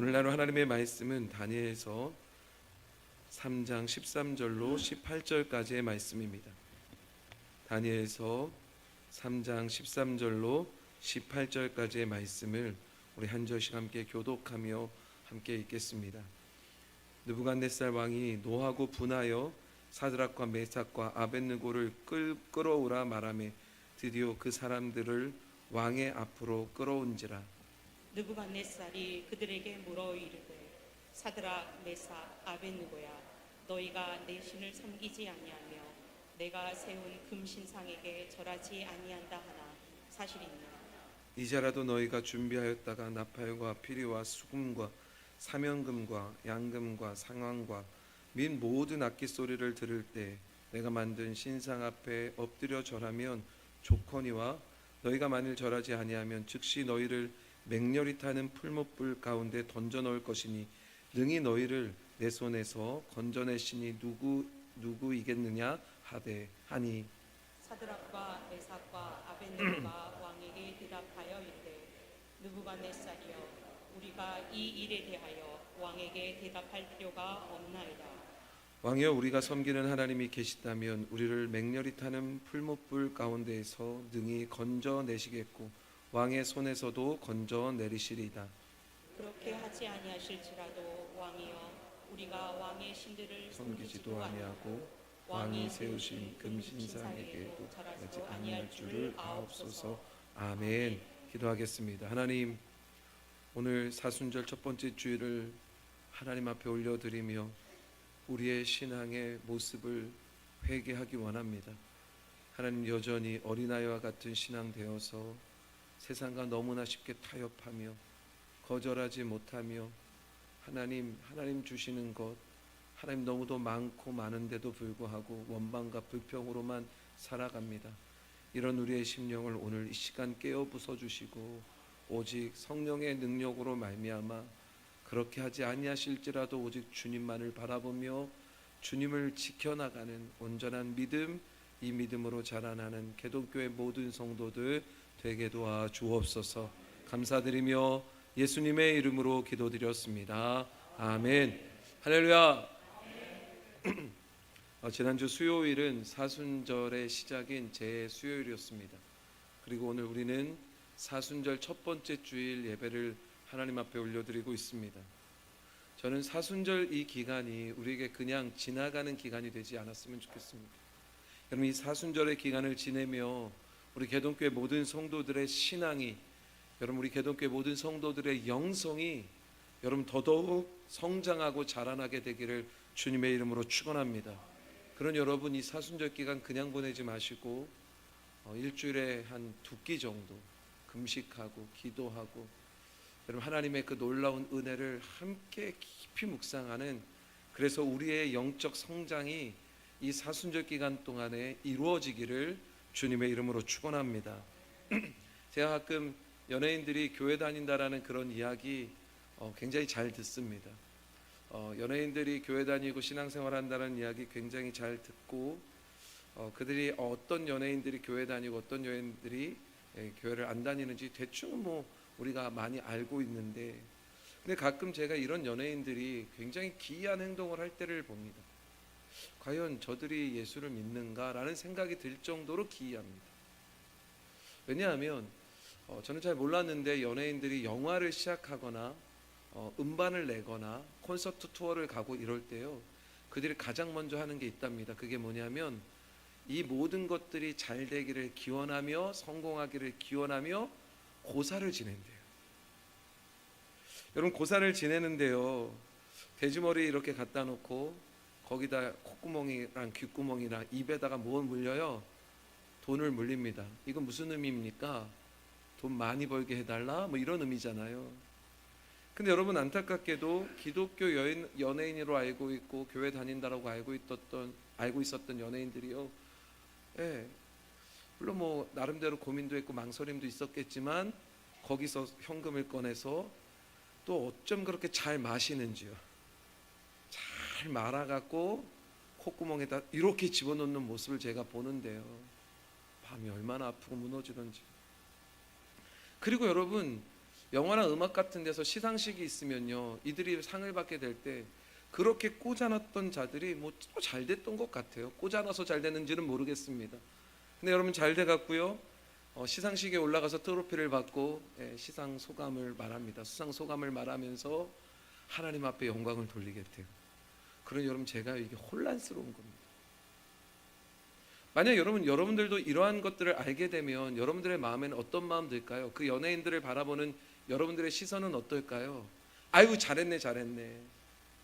오늘날 하나님의 말씀은 다니엘서 3장 13절로 18절까지의 말씀입니다. 다니엘서 3장 13절로 18절까지의 말씀을 우리 한 절씩 함께 교독하며 함께 읽겠습니다. 느부갓네살 왕이 노하고 분하여 사드락과 메삭과 아벳느고를 끌어오라 말하며 드디어 그 사람들을 왕의 앞으로 끌어온지라. 느부갓네살이 그들에게 물어 이르되 사드락 메삭 아벳느고야 너희가 내 신을 섬기지 아니하며 내가 세운 금신상에게 절하지 아니한다 하나 사실이냐. 이제라도 너희가 준비하였다가 나팔과 피리와 수금과 사면금과 양금과 상황과 및 모든 악기 소리를 들을 때 내가 만든 신상 앞에 엎드려 절하면 좋거니와 너희가 만일 절하지 아니하면 즉시 너희를 맹렬히 타는 풀무불 가운데 던져 넣을 것이니 능히 너희를 내 손에서 건져내시니 누구이겠느냐 하니 사드락과 메삭과 아벳느고가 왕에게 대답하여 이르되 느부갓네살이여 우리가 이 일에 대하여 왕에게 대답할 필요가 없나이다. 왕이여 우리가 섬기는 하나님이 계시다면 우리를 맹렬히 타는 풀무불 가운데에서 능히 건져내시겠고 왕의 손에서도 건져내리시리이다. 그렇게 하지 아니하실지라도 왕이여 우리가 왕의 신들을 섬기지도 아니하고 왕이 세우신 금신상에게도 절하지 아니할 줄을 아옵소서. 아멘. 기도하겠습니다. 하나님, 오늘 사순절 첫 번째 주일을 하나님 앞에 올려드리며 우리의 신앙의 모습을 회개하기 원합니다. 하나님, 여전히 어린아이와 같은 신앙 되어서 세상과 너무나 쉽게 타협하며 거절하지 못하며 하나님 주시는 것, 하나님 너무도 많고 많은데도 불구하고 원망과 불평으로만 살아갑니다. 이런 우리의 심령을 오늘 이 시간 깨어 부숴주시고 오직 성령의 능력으로 말미암아 그렇게 하지 아니하실지라도 오직 주님만을 바라보며 주님을 지켜나가는 온전한 믿음, 이 믿음으로 자라나는 개동교회 모든 성도들 되게 도와 주옵소서. 감사드리며 예수님의 이름으로 기도드렸습니다. 아멘. 할렐루야. 지난주 수요일은 사순절의 시작인 제수요일이었습니다. 그리고 오늘 우리는 사순절 첫 번째 주일 예배를 하나님 앞에 올려드리고 있습니다. 저는 사순절 이 기간이 우리에게 그냥 지나가는 기간이 되지 않았으면 좋겠습니다. 여러분, 이 사순절의 기간을 지내며 우리 개동교회 모든 성도들의 신앙이, 여러분 우리 개동교회 모든 성도들의 영성이 여러분 더더욱 성장하고 자라나게 되기를 주님의 이름으로 축원합니다. 그런 여러분, 이 사순절 기간 그냥 보내지 마시고 일주일에 한 2끼 정도 금식하고 기도하고 여러분 하나님의 그 놀라운 은혜를 함께 깊이 묵상하는, 그래서 우리의 영적 성장이 이 사순절 기간 동안에 이루어지기를 주님의 이름으로 축원합니다. 제가 가끔 연예인들이 교회 다닌다라는 그런 이야기 굉장히 잘 듣습니다. 연예인들이 교회 다니고 신앙생활 한다는 이야기 굉장히 잘 듣고 그들이 어떤 연예인들이 교회 다니고 어떤 연예인들이 교회를 안 다니는지 대충 우리가 많이 알고 있는데, 근데 가끔 제가 이런 연예인들이 굉장히 기이한 행동을 할 때를 봅니다. 과연 저들이 예수를 믿는가라는 생각이 들 정도로 기이합니다. 왜냐하면 저는 잘 몰랐는데 연예인들이 영화를 시작하거나 음반을 내거나 콘서트 투어를 가고 이럴 때요, 그들이 가장 먼저 하는 게 있답니다. 그게 뭐냐면 이 모든 것들이 잘 되기를 기원하며 성공하기를 기원하며 고사를 지낸대요. 여러분, 고사를 지내는데요, 돼지머리 이렇게 갖다 놓고 거기다 콧구멍이랑 귓구멍이랑 입에다가 뭘 물려요? 돈을 물립니다. 이건 무슨 의미입니까? 돈 많이 벌게 해달라? 이런 의미잖아요. 근데 여러분, 안타깝게도 기독교 연예인으로 알고 있고 교회 다닌다라고 알고 있었던 연예인들이요, 물론 나름대로 고민도 했고 망설임도 있었겠지만 거기서 현금을 꺼내서 또 어쩜 그렇게 잘 마시는지요. 잘 말아갖고 콧구멍에다 이렇게 집어넣는 모습을 제가 보는데요, 마음이 얼마나 아프고 무너지던지. 그리고 여러분, 영화나 음악 같은 데서 시상식이 있으면요, 이들이 상을 받게 될 때 그렇게 꽂아놨던 자들이 뭐 또 잘 됐던 것 같아요. 꽂아놔서 잘 됐는지는 모르겠습니다. 근데 여러분 잘 돼갖고요, 시상식에 올라가서 트로피를 받고 시상 소감을 말합니다. 수상 소감을 말하면서 하나님 앞에 영광을 돌리게 돼요. 그러니 여러분, 제가 이게 혼란스러운 겁니다. 만약 여러분들도 이러한 것들을 알게 되면 여러분들의 마음에는 어떤 마음 들까요? 그 연예인들을 바라보는 여러분들의 시선은 어떨까요? 아유, 잘했네, 잘했네.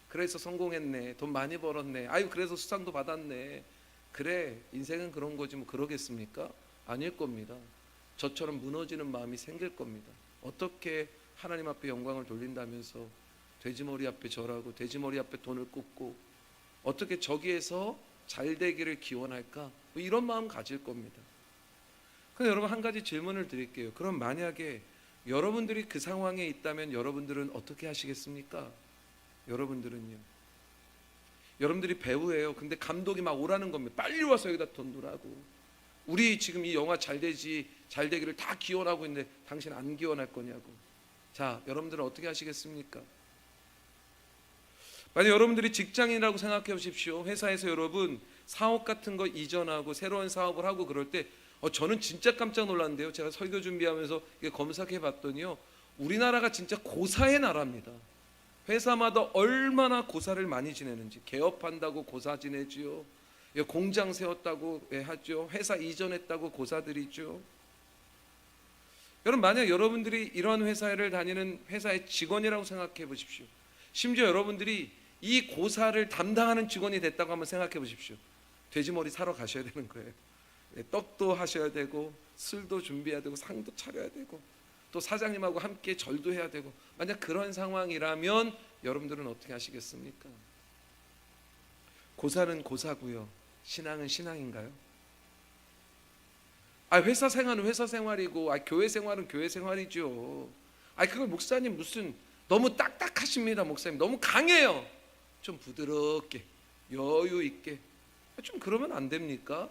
그래서 성공했네. 돈 많이 벌었네. 아유, 그래서 수상도 받았네. 그래, 인생은 그런 거지 뭐 그러겠습니까? 아닐 겁니다. 저처럼 무너지는 마음이 생길 겁니다. 어떻게 하나님 앞에 영광을 돌린다면서 돼지머리 앞에 절하고 돼지머리 앞에 돈을 꽂고 어떻게 저기에서 잘 되기를 기원할까? 뭐 이런 마음 가질 겁니다. 근데 여러분, 한 가지 질문을 드릴게요. 그럼 만약에 여러분들이 그 상황에 있다면 여러분들은 어떻게 하시겠습니까? 여러분들은요. 여러분들이 배우예요. 근데 감독이 막 오라는 겁니다. 빨리 와서 여기다 돈 넣으라고. 우리 지금 이 영화 잘 되기를 다 기원하고 있는데 당신 안 기원할 거냐고. 자, 여러분들은 어떻게 하시겠습니까? 만약 여러분들이 직장인이라고 생각해 보십시오. 회사에서 여러분 사업 같은 거 이전하고 새로운 사업을 하고 그럴 때 저는 진짜 깜짝 놀랐는데요. 제가 설교 준비하면서 검색해 봤더니요, 우리나라가 진짜 고사의 나라입니다. 회사마다 얼마나 고사를 많이 지내는지. 개업한다고 고사 지내지요. 공장 세웠다고 하죠. 회사 이전했다고 고사드리죠. 여러분, 만약 여러분들이 이런 회사를 다니는 회사의 직원이라고 생각해 보십시오. 심지어 여러분들이 이 고사를 담당하는 직원이 됐다고 한번 생각해 보십시오. 돼지머리 사러 가셔야 되는 거예요. 떡도 하셔야 되고 술도 준비해야 되고 상도 차려야 되고 또 사장님하고 함께 절도 해야 되고. 만약 그런 상황이라면 여러분들은 어떻게 하시겠습니까? 고사는 고사고요, 신앙은 신앙인가요? 회사 생활은 회사 생활이고 교회 생활은 교회 생활이죠. 그걸 목사님 무슨 너무 딱딱하십니다. 목사님 너무 강해요. 좀 부드럽게 여유 있게 좀 그러면 안 됩니까?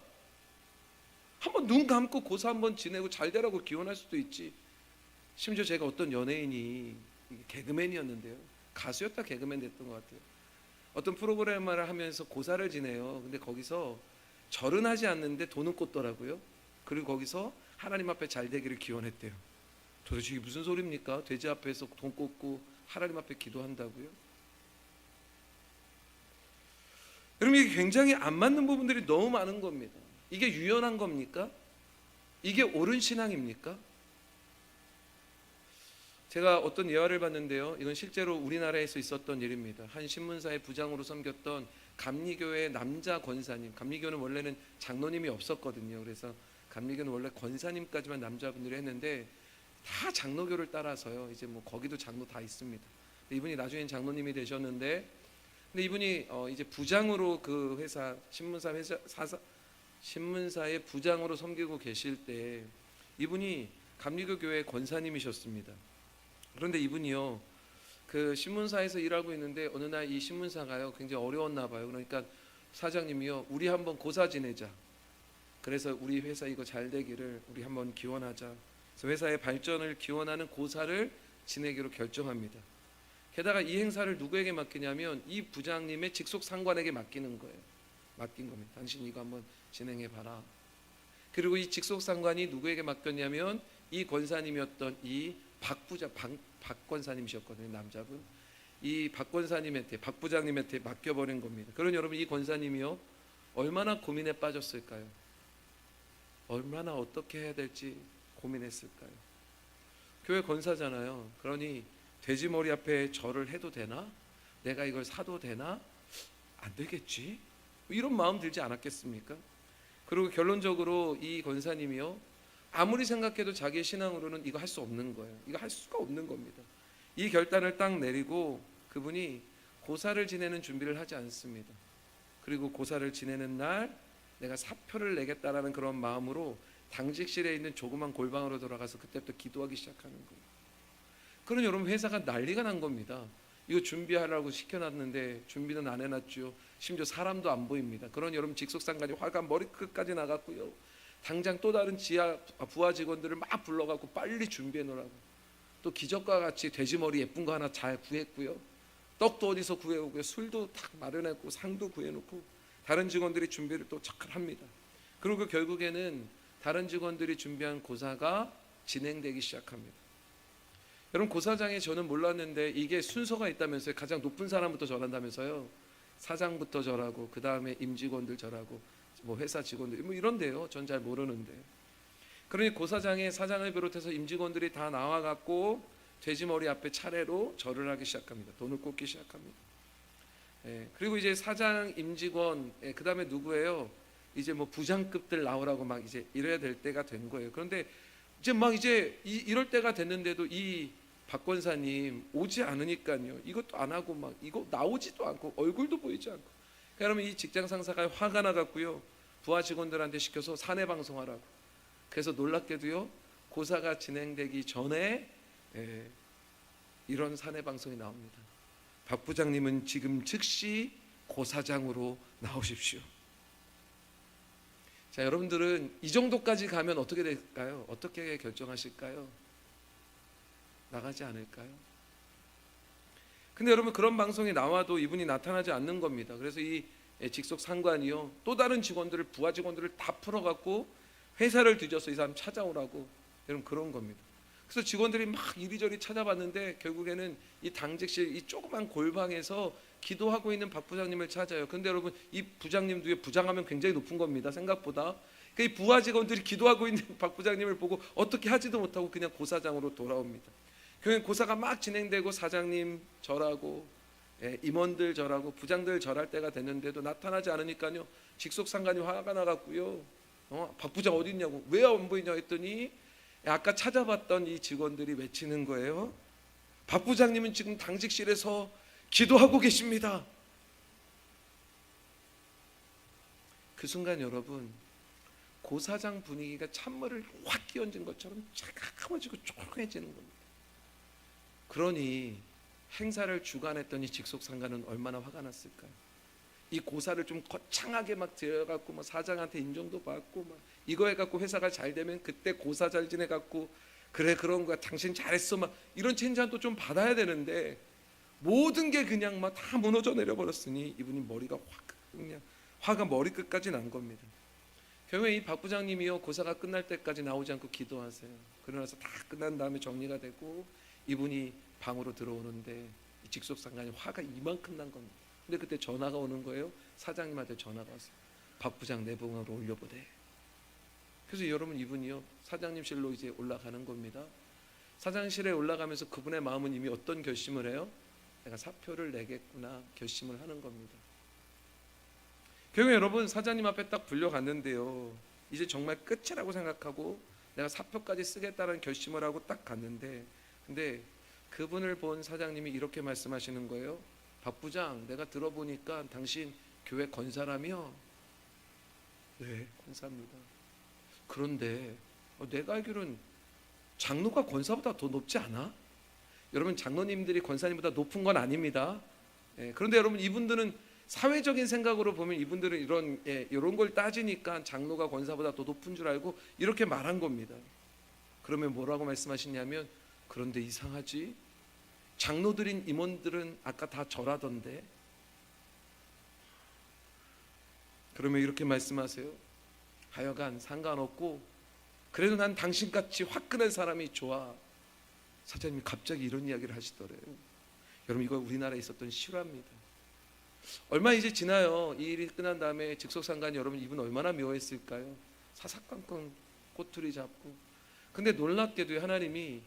한번 눈 감고 고사 한번 지내고 잘 되라고 기원할 수도 있지. 심지어 제가 어떤 연예인이 개그맨이었는데요, 가수였다 개그맨 됐던 것 같아요. 어떤 프로그램을 하면서 고사를 지내요. 근데 거기서 절은 하지 않는데 돈은 꽂더라고요. 그리고 거기서 하나님 앞에 잘 되기를 기원했대요. 도대체 이게 무슨 소리입니까? 돼지 앞에서 돈 꽂고 하나님 앞에 기도한다고요? 여러분, 이게 굉장히 안 맞는 부분들이 너무 많은 겁니다. 이게 유연한 겁니까? 이게 옳은 신앙입니까? 제가 어떤 예화를 봤는데요, 이건 실제로 우리나라에서 있었던 일입니다. 한 신문사의 부장으로 섬겼던 감리교회 남자 권사님, 감리교는 원래는 장로님이 없었거든요. 그래서 감리교는 원래 권사님까지만 남자분들이 했는데 다 장로교를 따라서요, 이제 뭐 거기도 장로 다 있습니다. 이분이 나중엔 장로님이 되셨는데, 근데 이분이 이제 부장으로 그 회사 신문사의 부장으로 섬기고 계실 때 이분이 감리교 교회 권사님이셨습니다. 그런데 이분이요, 그 신문사에서 일하고 있는데 어느 날 이 신문사가요 굉장히 어려웠나 봐요. 그러니까 사장님이요, 우리 한번 고사 지내자. 그래서 우리 회사 이거 잘 되기를 우리 한번 기원하자. 그래서 회사의 발전을 기원하는 고사를 지내기로 결정합니다. 게다가 이 행사를 누구에게 맡기냐면 이 부장님의 직속 상관에게 맡기는 거예요. 맡긴 겁니다. 당신 이거 한번 진행해 봐라. 그리고 이 직속 상관이 누구에게 맡겼냐면 이 권사님이었던 이 박 권사님이셨거든요. 남자분. 이 박 권사님한테, 박 부장님한테 맡겨버린 겁니다. 그러니 여러분, 이 권사님이요 얼마나 고민에 빠졌을까요? 얼마나 어떻게 해야 될지 고민했을까요? 교회 권사잖아요. 그러니 돼지머리 앞에 절을 해도 되나? 내가 이걸 사도 되나? 안 되겠지? 이런 마음 들지 않았겠습니까? 그리고 결론적으로 이 권사님이요, 아무리 생각해도 자기의 신앙으로는 이거 할 수 없는 거예요. 이거 할 수가 없는 겁니다. 이 결단을 딱 내리고 그분이 고사를 지내는 준비를 하지 않습니다. 그리고 고사를 지내는 날 내가 사표를 내겠다라는 그런 마음으로 당직실에 있는 조그만 골방으로 돌아가서 그때부터 기도하기 시작하는 거예요. 그러니 여러분, 회사가 난리가 난 겁니다. 이거 준비하라고 시켜놨는데 준비는 안 해놨죠. 심지어 사람도 안 보입니다. 그러니 여러분, 직속상관이 화가 머리끝까지 나갔고요, 당장 또 다른 부하 직원들을 막 불러갖고 빨리 준비해 놓으라고. 또 기적과 같이 돼지머리 예쁜 거 하나 잘 구했고요. 떡도 어디서 구해오고요. 술도 딱 마련했고 상도 구해놓고 다른 직원들이 준비를 또 잘 합니다. 그리고 결국에는 다른 직원들이 준비한 고사가 진행되기 시작합니다. 여러분, 고사장에 저는 몰랐는데 이게 순서가 있다면서요. 가장 높은 사람부터 절한다면서요. 사장부터 절하고 그 다음에 임직원들 절하고 뭐 회사 직원들 뭐 이런데요. 전 잘 모르는데. 그러니 고사장에 사장을 비롯해서 임직원들이 다 나와갖고 돼지머리 앞에 차례로 절을 하기 시작합니다. 돈을 꽂기 시작합니다. 그리고 이제 사장, 임직원, 그 다음에 누구예요? 이제 뭐 부장급들 나오라고 막 이제 이래야 될 때가 된 거예요. 그런데 이제 막 이제 이럴 때가 됐는데도 이 박 권사님 오지 않으니까요. 이것도 안 하고 막 이거 나오지도 않고 얼굴도 보이지 않고. 그러니까 여러분, 이 직장 상사가 화가 나갖고요. 부하 직원들한테 시켜서 사내 방송하라고. 그래서 놀랍게도요. 고사가 진행되기 전에 이런 사내 방송이 나옵니다. 박 부장님은 지금 즉시 고사장으로 나오십시오. 자, 여러분들은 이 정도까지 가면 어떻게 될까요? 어떻게 결정하실까요? 나가지 않을까요? 근데 여러분, 그런 방송이 나와도 이분이 나타나지 않는 겁니다. 그래서 이 직속 상관이요, 또 다른 직원들을, 부하 직원들을 다 풀어갖고 회사를 뒤져서 이 사람 찾아오라고, 여러분, 그런 겁니다. 그래서 직원들이 막 이리저리 찾아봤는데 결국에는 이 당직실 이 조그만 골방에서 기도하고 있는 박 부장님을 찾아요. 근데 여러분, 이 부장님도 부장하면 굉장히 높은 겁니다. 생각보다. 그러니까 이 부하 직원들이 기도하고 있는 박 부장님을 보고 어떻게 하지도 못하고 그냥 고사장으로 돌아옵니다. 결국엔 고사가 막 진행되고 사장님 절하고 임원들 절하고 부장들 절할 때가 됐는데도 나타나지 않으니까요. 직속 상관이 화가 나갖고요. 박 부장 어디 있냐고, 왜 안 보이냐 했더니 아까 찾아봤던 이 직원들이 외치는 거예요. 박 부장님은 지금 당직실에서 기도하고 계십니다. 그 순간 여러분, 고사장 분위기가 찬물을 확 끼얹은 것처럼 차가워지고 조용해지는 겁니다. 그러니 행사를 주관했던 이 직속 상관은 얼마나 화가 났을까요? 이 고사를 좀 거창하게 막 들여갖고 막 사장한테 인정도 받고 막 이거 해갖고 회사가 잘 되면 그때 고사 잘 지내갖고 그래 그런 거야 당신 잘했어 막 이런 칭찬도 좀 받아야 되는데 모든 게 그냥 막 다 무너져 내려버렸으니 이분이 머리가 그냥 화가 머리끝까지 난 겁니다. 결국에 이 박 부장님이요, 고사가 끝날 때까지 나오지 않고 기도하세요. 그러고 나서 다 끝난 다음에 정리가 되고 이분이 방으로 들어오는데 이 직속 상관이 화가 이만큼 난 겁니다. 근데 그때 전화가 오는 거예요. 사장님한테 전화가 왔어요. 박 부장 내 방으로 올려보래. 그래서 여러분, 이분이요 사장님실로 이제 올라가는 겁니다. 사장실에 올라가면서 그분의 마음은 이미 어떤 결심을 해요? 내가 사표를 내겠구나 결심을 하는 겁니다. 결국 여러분, 사장님 앞에 딱 불려갔는데요, 이제 정말 끝이라고 생각하고 내가 사표까지 쓰겠다는 결심을 하고 딱 갔는데, 근데 그분을 본 사장님이 이렇게 말씀하시는 거예요. 박 부장, 내가 들어보니까 당신 교회 권사라며? 네, 권사입니다. 그런데 내가 알기로는 장로가 권사보다 더 높지 않아? 여러분, 장로님들이 권사님보다 높은 건 아닙니다. 그런데 여러분, 이분들은 사회적인 생각으로 보면 이분들은 이런 걸 따지니까 장로가 권사보다 더 높은 줄 알고 이렇게 말한 겁니다. 그러면 뭐라고 말씀하시냐면, 그런데 이상하지? 장로들인 임원들은 아까 다 절하던데. 그러면 이렇게 말씀하세요. 하여간 상관없고 그래도 난 당신같이 화끈한 사람이 좋아. 사장님이 갑자기 이런 이야기를 하시더래요. 여러분, 이거 우리나라에 있었던 실화입니다. 얼마 이제 지나요. 이 일이 끝난 다음에 직속상관이 여러분, 이분 얼마나 미워했을까요? 사사건건 꼬투리 잡고. 근데 놀랍게도 하나님이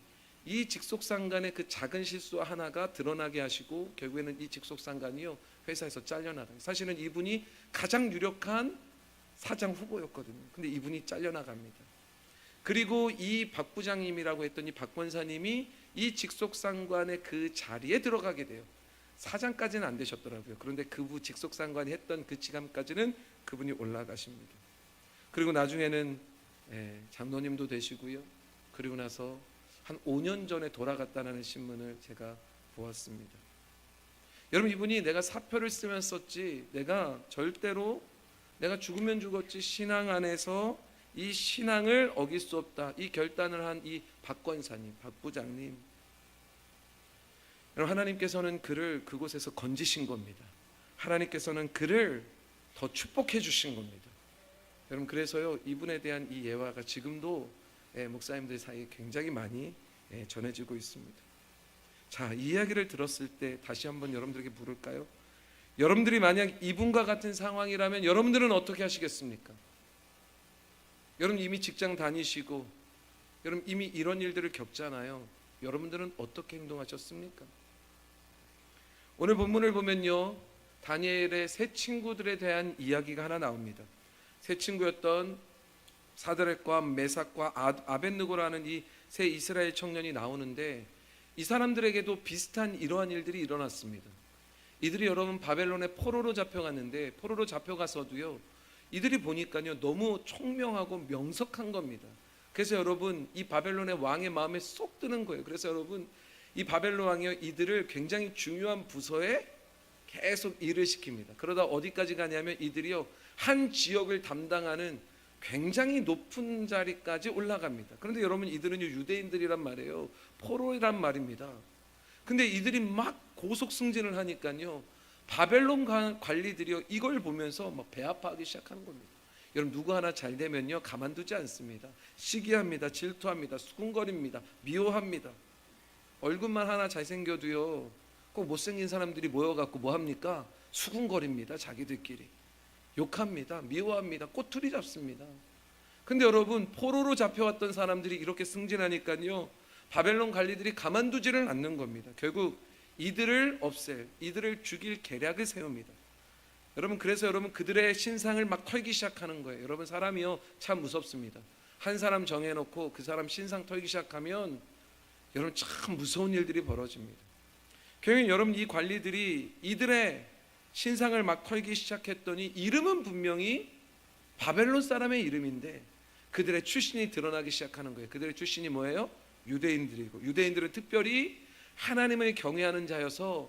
이 직속상관의 그 작은 실수 하나가 드러나게 하시고 결국에는 이 직속상관이요 회사에서 잘려나가요. 사실은 이분이 가장 유력한 사장 후보였거든요. 근데 이분이 잘려나갑니다. 그리고 이 박 부장님이라고 했더니 박 권사님이 이 직속상관의 그 자리에 들어가게 돼요. 사장까지는 안 되셨더라고요. 그런데 그분 직속상관이 했던 그 지감까지는 그분이 올라가십니다. 그리고 나중에는 장로님도 되시고요. 그리고 나서 한 5년 전에 돌아갔다는 신문을 제가 보았습니다. 여러분, 이분이 내가 사표를 쓰면 썼지 내가 절대로 내가 죽으면 죽었지 신앙 안에서 이 신앙을 어길 수 없다 이 결단을 한 이 박 권사님, 박 부장님, 여러분, 하나님께서는 그를 그곳에서 건지신 겁니다. 하나님께서는 그를 더 축복해 주신 겁니다. 여러분, 그래서요, 이분에 대한 이 예화가 지금도 목사님들 사이에 굉장히 많이 전해지고 있습니다. 자, 이 이야기를 들었을 때 다시 한번 여러분들에게 물을까요? 여러분들이 만약 이분과 같은 상황이라면 여러분들은 어떻게 하시겠습니까? 여러분 이미 직장 다니시고 여러분 이미 이런 일들을 겪잖아요. 여러분들은 어떻게 행동하셨습니까? 오늘 본문을 보면요, 다니엘의 세 친구들에 대한 이야기가 하나 나옵니다. 세 친구였던 사드락과 메삭과 아벳느고라는 이 세 이스라엘 청년이 나오는데, 이 사람들에게도 비슷한 이러한 일들이 일어났습니다. 이들이 여러분 바벨론의 포로로 잡혀갔는데, 포로로 잡혀가서도요, 이들이 보니까요 너무 총명하고 명석한 겁니다. 그래서 여러분 이 바벨론의 왕의 마음에 쏙 드는 거예요. 그래서 여러분 이 바벨론 왕이요, 이들을 굉장히 중요한 부서에 계속 일을 시킵니다. 그러다 어디까지 가냐면 이들이요 한 지역을 담당하는 굉장히 높은 자리까지 올라갑니다. 그런데 여러분 이들은 유대인들이란 말이에요. 포로란 말입니다. 근데 이들이 막 고속 승진을 하니까요, 바벨론 관리들이요 이걸 보면서 막 배 아파하기 시작하는 겁니다. 여러분 누구 하나 잘 되면요 가만두지 않습니다. 시기합니다. 질투합니다. 수군거립니다. 미워합니다. 얼굴만 하나 잘생겨도요 꼭 못생긴 사람들이 모여갖고 뭐합니까? 수군거립니다. 자기들끼리 욕합니다. 미워합니다. 꼬투리 잡습니다. 근데 여러분 포로로 잡혀왔던 사람들이 이렇게 승진하니까요 바벨론 관리들이 가만두지를 않는 겁니다. 결국 이들을 없앨, 이들을 죽일 계략을 세웁니다. 여러분 그래서 여러분 그들의 신상을 막 털기 시작하는 거예요. 여러분 사람이요 참 무섭습니다. 한 사람 정해놓고 그 사람 신상 털기 시작하면 여러분 참 무서운 일들이 벌어집니다. 결국 여러분 이 관리들이 이들의 신상을 막 털기 시작했더니 이름은 분명히 바벨론 사람의 이름인데 그들의 출신이 드러나기 시작하는 거예요. 그들의 출신이 뭐예요? 유대인들이고, 유대인들은 특별히 하나님을 경외하는 자여서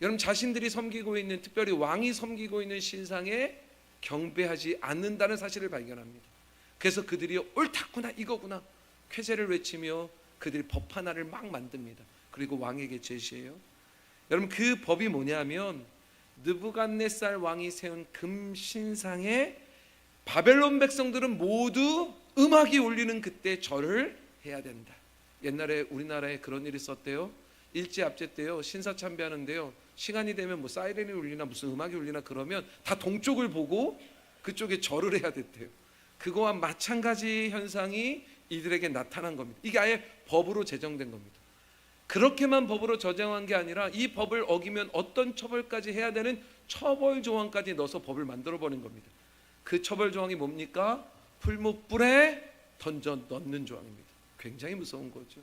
여러분 자신들이 섬기고 있는, 특별히 왕이 섬기고 있는 신상에 경배하지 않는다는 사실을 발견합니다. 그래서 그들이 옳다구나 이거구나 쾌재를 외치며 그들이 법 하나를 막 만듭니다. 그리고 왕에게 제시해요. 여러분 그 법이 뭐냐면 느부갓네살 왕이 세운 금 신상에 바벨론 백성들은 모두 음악이 울리는 그때 절을 해야 된다. 옛날에 우리나라에 그런 일이 있었대요. 일제압제 때요 신사 참배하는데요 시간이 되면 뭐 사이렌이 울리나 무슨 음악이 울리나 그러면 다 동쪽을 보고 그쪽에 절을 해야 됐대요. 그거와 마찬가지 현상이 이들에게 나타난 겁니다. 이게 아예 법으로 제정된 겁니다. 그렇게만 법으로 제정한 게 아니라 이 법을 어기면 어떤 처벌까지 해야 되는 처벌 조항까지 넣어서 법을 만들어 버린 겁니다. 그 처벌 조항이 뭡니까? 풀무불에 던져 넣는 조항입니다. 굉장히 무서운 거죠.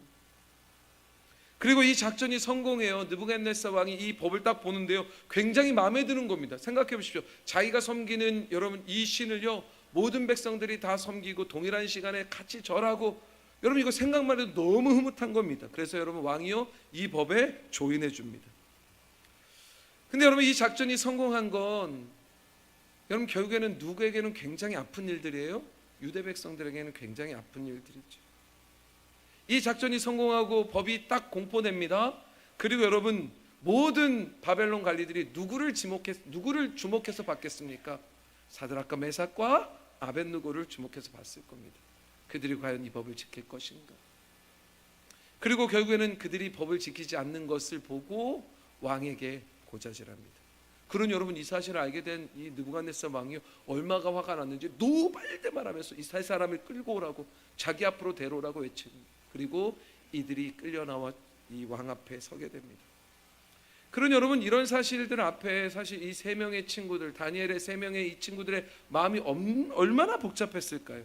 그리고 이 작전이 성공해요. 느부갓네살 왕이 이 법을 딱 보는데요 굉장히 마음에 드는 겁니다. 생각해 보십시오. 자기가 섬기는 여러분 이 신을요 모든 백성들이 다 섬기고 동일한 시간에 같이 절하고, 여러분 이거 생각만 해도 너무 흐뭇한 겁니다. 그래서 여러분 왕이요 이 법에 조인해 줍니다. 근데 여러분 이 작전이 성공한 건 여러분 결국에는 누구에게는 굉장히 아픈 일들이에요. 유대 백성들에게는 굉장히 아픈 일들이죠. 이 작전이 성공하고 법이 딱 공포됩니다. 그리고 여러분 모든 바벨론 관리들이 누구를 주목해서 받겠습니까? 사드락과 메삭과 아벳느고를 주목해서 봤을 겁니다. 그들이 과연 이 법을 지킬 것인가? 그리고 결국에는 그들이 법을 지키지 않는 것을 보고 왕에게 고자질합니다. 그런 여러분 이 사실을 알게 된 이 느부갓네살 왕이 얼마가 화가 났는지 노발대말하면서 이 세 사람을 끌고 오라고 자기 앞으로 데려오라고 외칩니다. 그리고 이들이 끌려나와 이 왕 앞에 서게 됩니다. 그런 여러분 이런 사실들 앞에 사실 이 세 명의 친구들, 다니엘의 세 명의 이 친구들의 마음이 얼마나 복잡했을까요?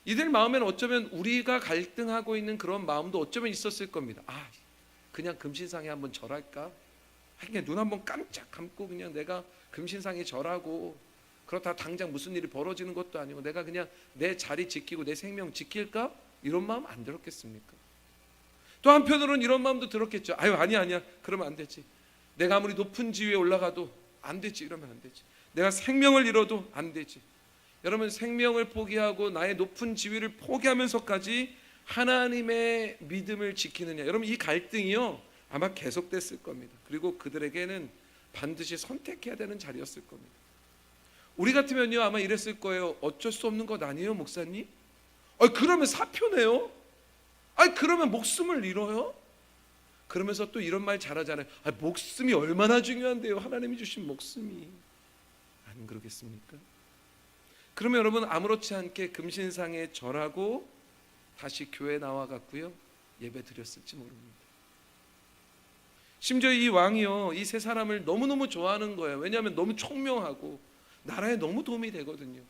이들 마음에는 어쩌면 우리가 갈등하고 있는 그런 마음도 어쩌면 있었을 겁니다. 아, 그냥 금신상에 한번 절할까? 그냥 눈 한번 깜짝 감고 그냥 내가 금신상에 절하고 그렇다 당장 무슨 일이 벌어지는 것도 아니고 내가 그냥 내 자리 지키고 내 생명 지킬까? 이런 마음 안 들었겠습니까? 또 한편으로는 이런 마음도 들었겠죠. 아유 아니야 그러면 안 되지. 내가 아무리 높은 지위에 올라가도 안 되지. 이러면 안 되지. 내가 생명을 잃어도 안 되지. 여러분 생명을 포기하고 나의 높은 지위를 포기하면서까지 하나님의 믿음을 지키느냐, 여러분 이 갈등이요 아마 계속됐을 겁니다. 그리고 그들에게는 반드시 선택해야 되는 자리였을 겁니다. 우리 같으면요 아마 이랬을 거예요. 어쩔 수 없는 것 아니에요, 목사님? 그러면 사표네요? 그러면 목숨을 잃어요? 그러면서 또 이런 말 잘하잖아요. 목숨이 얼마나 중요한데요, 하나님이 주신 목숨이. 안 그러겠습니까? 그러면 여러분 아무렇지 않게 금신상에 절하고 다시 교회 나와갔고요 예배 드렸을지 모릅니다. 심지어 이 왕이요 이 세 사람을 너무너무 좋아하는 거예요. 왜냐하면 너무 총명하고 나라에 너무 도움이 되거든요.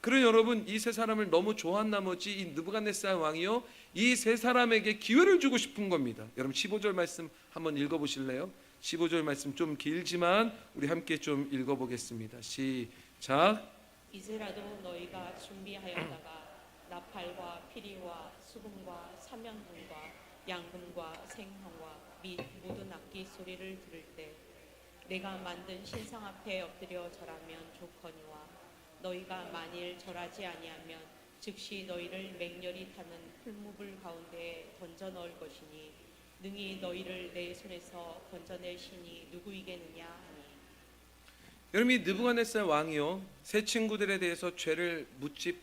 그런 여러분 이 세 사람을 너무 좋아한 나머지 이 느부갓네살 왕이요 이 세 사람에게 기회를 주고 싶은 겁니다. 여러분 15절 말씀 한번 읽어보실래요? 15절 말씀 좀 길지만 우리 함께 좀 읽어보겠습니다. 시작. 이제라도 너희가 준비하였다가 나팔과 피리와 수금과 삼면금과 양금과 생황과 및 모든 악기 소리를 들을 때 내가 만든 신상 앞에 엎드려 절하면 좋거니와 너희가 만일 절하지 아니하면 즉시 너희를 맹렬히 타는 풀무불 가운데에 던져 넣을 것이니 능히 너희를 내 손에서 건져낼 신이 누구이겠느냐 하니. 여러분 이 느부갓네살 왕이요 세 친구들에 대해서 죄를 묻지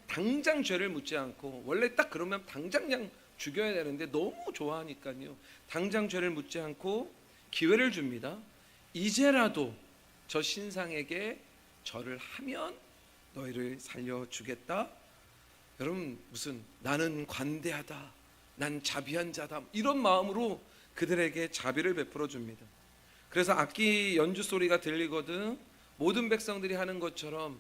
당장 죄를 묻지 않고 원래 딱 그러면 당장 그냥 죽여야 되는데 너무 좋아하니까요 당장 죄를 묻지 않고 기회를 줍니다. 이제라도 저 신상에게 절을 하면 너희를 살려주겠다. 여러분 무슨 나는 관대하다, 난 자비한 자다 이런 마음으로 그들에게 자비를 베풀어 줍니다. 그래서 악기 연주 소리가 들리거든 모든 백성들이 하는 것처럼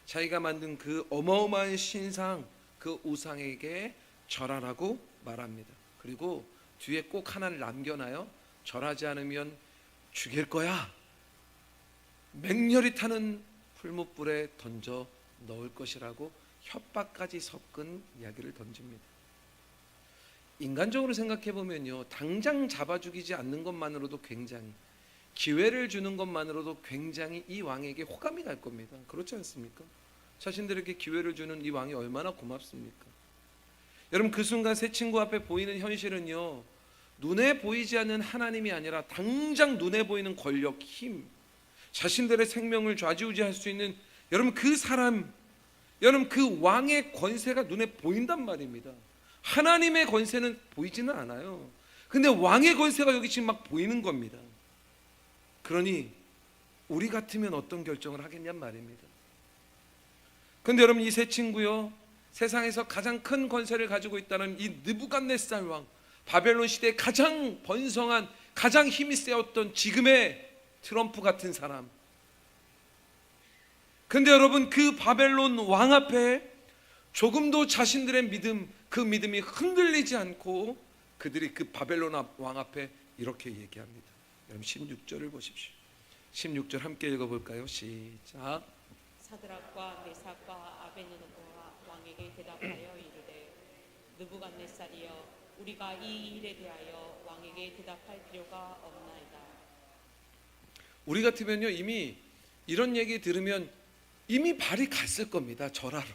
자기가 만든 그 어마어마한 신상 그 우상에게 절하라고 말합니다. 그리고 뒤에 꼭 하나를 남겨놔요. 절하지 않으면 죽일 거야. 맹렬히 타는 풀무불에 던져 넣을 것이라고 협박까지 섞은 이야기를 던집니다. 인간적으로 생각해 보면요 당장 잡아 죽이지 않는 것만으로도 굉장히 기회를 주는 것만으로도 굉장히 이 왕에게 호감이 갈 겁니다. 그렇지 않습니까? 자신들에게 기회를 주는 이 왕이 얼마나 고맙습니까? 여러분 그 순간 세 친구 앞에 보이는 현실은요 눈에 보이지 않는 하나님이 아니라 당장 눈에 보이는 권력, 힘, 자신들의 생명을 좌지우지할 수 있는 여러분 그 사람, 여러분 그 왕의 권세가 눈에 보인단 말입니다. 하나님의 권세는 보이지는 않아요. 근데 왕의 권세가 여기 지금 막 보이는 겁니다. 그러니 우리 같으면 어떤 결정을 하겠냔 말입니다. 근데 여러분 이 세 친구요 세상에서 가장 큰 권세를 가지고 있다는 이 느부갓네살 왕, 바벨론 시대에 가장 번성한 가장 힘이 세었던 지금의 트럼프 같은 사람. 근데 여러분 그 바벨론 왕 앞에 조금도 자신들의 믿음, 그 믿음이 흔들리지 않고 그들이 그 바벨론 왕 앞에 이렇게 얘기합니다. 여러분 16절을 보십시오. 16절 함께 읽어볼까요? 시작. 사드락과 메삭과 아벤느고가 왕에게 대답하여 이르되 느부갓네살이여 우리가 이 일에 대하여 왕에게 대답할 필요가 없나이다. 우리 같으면요 이미 이런 얘기 들으면 이미 발이 갔을 겁니다. 절하러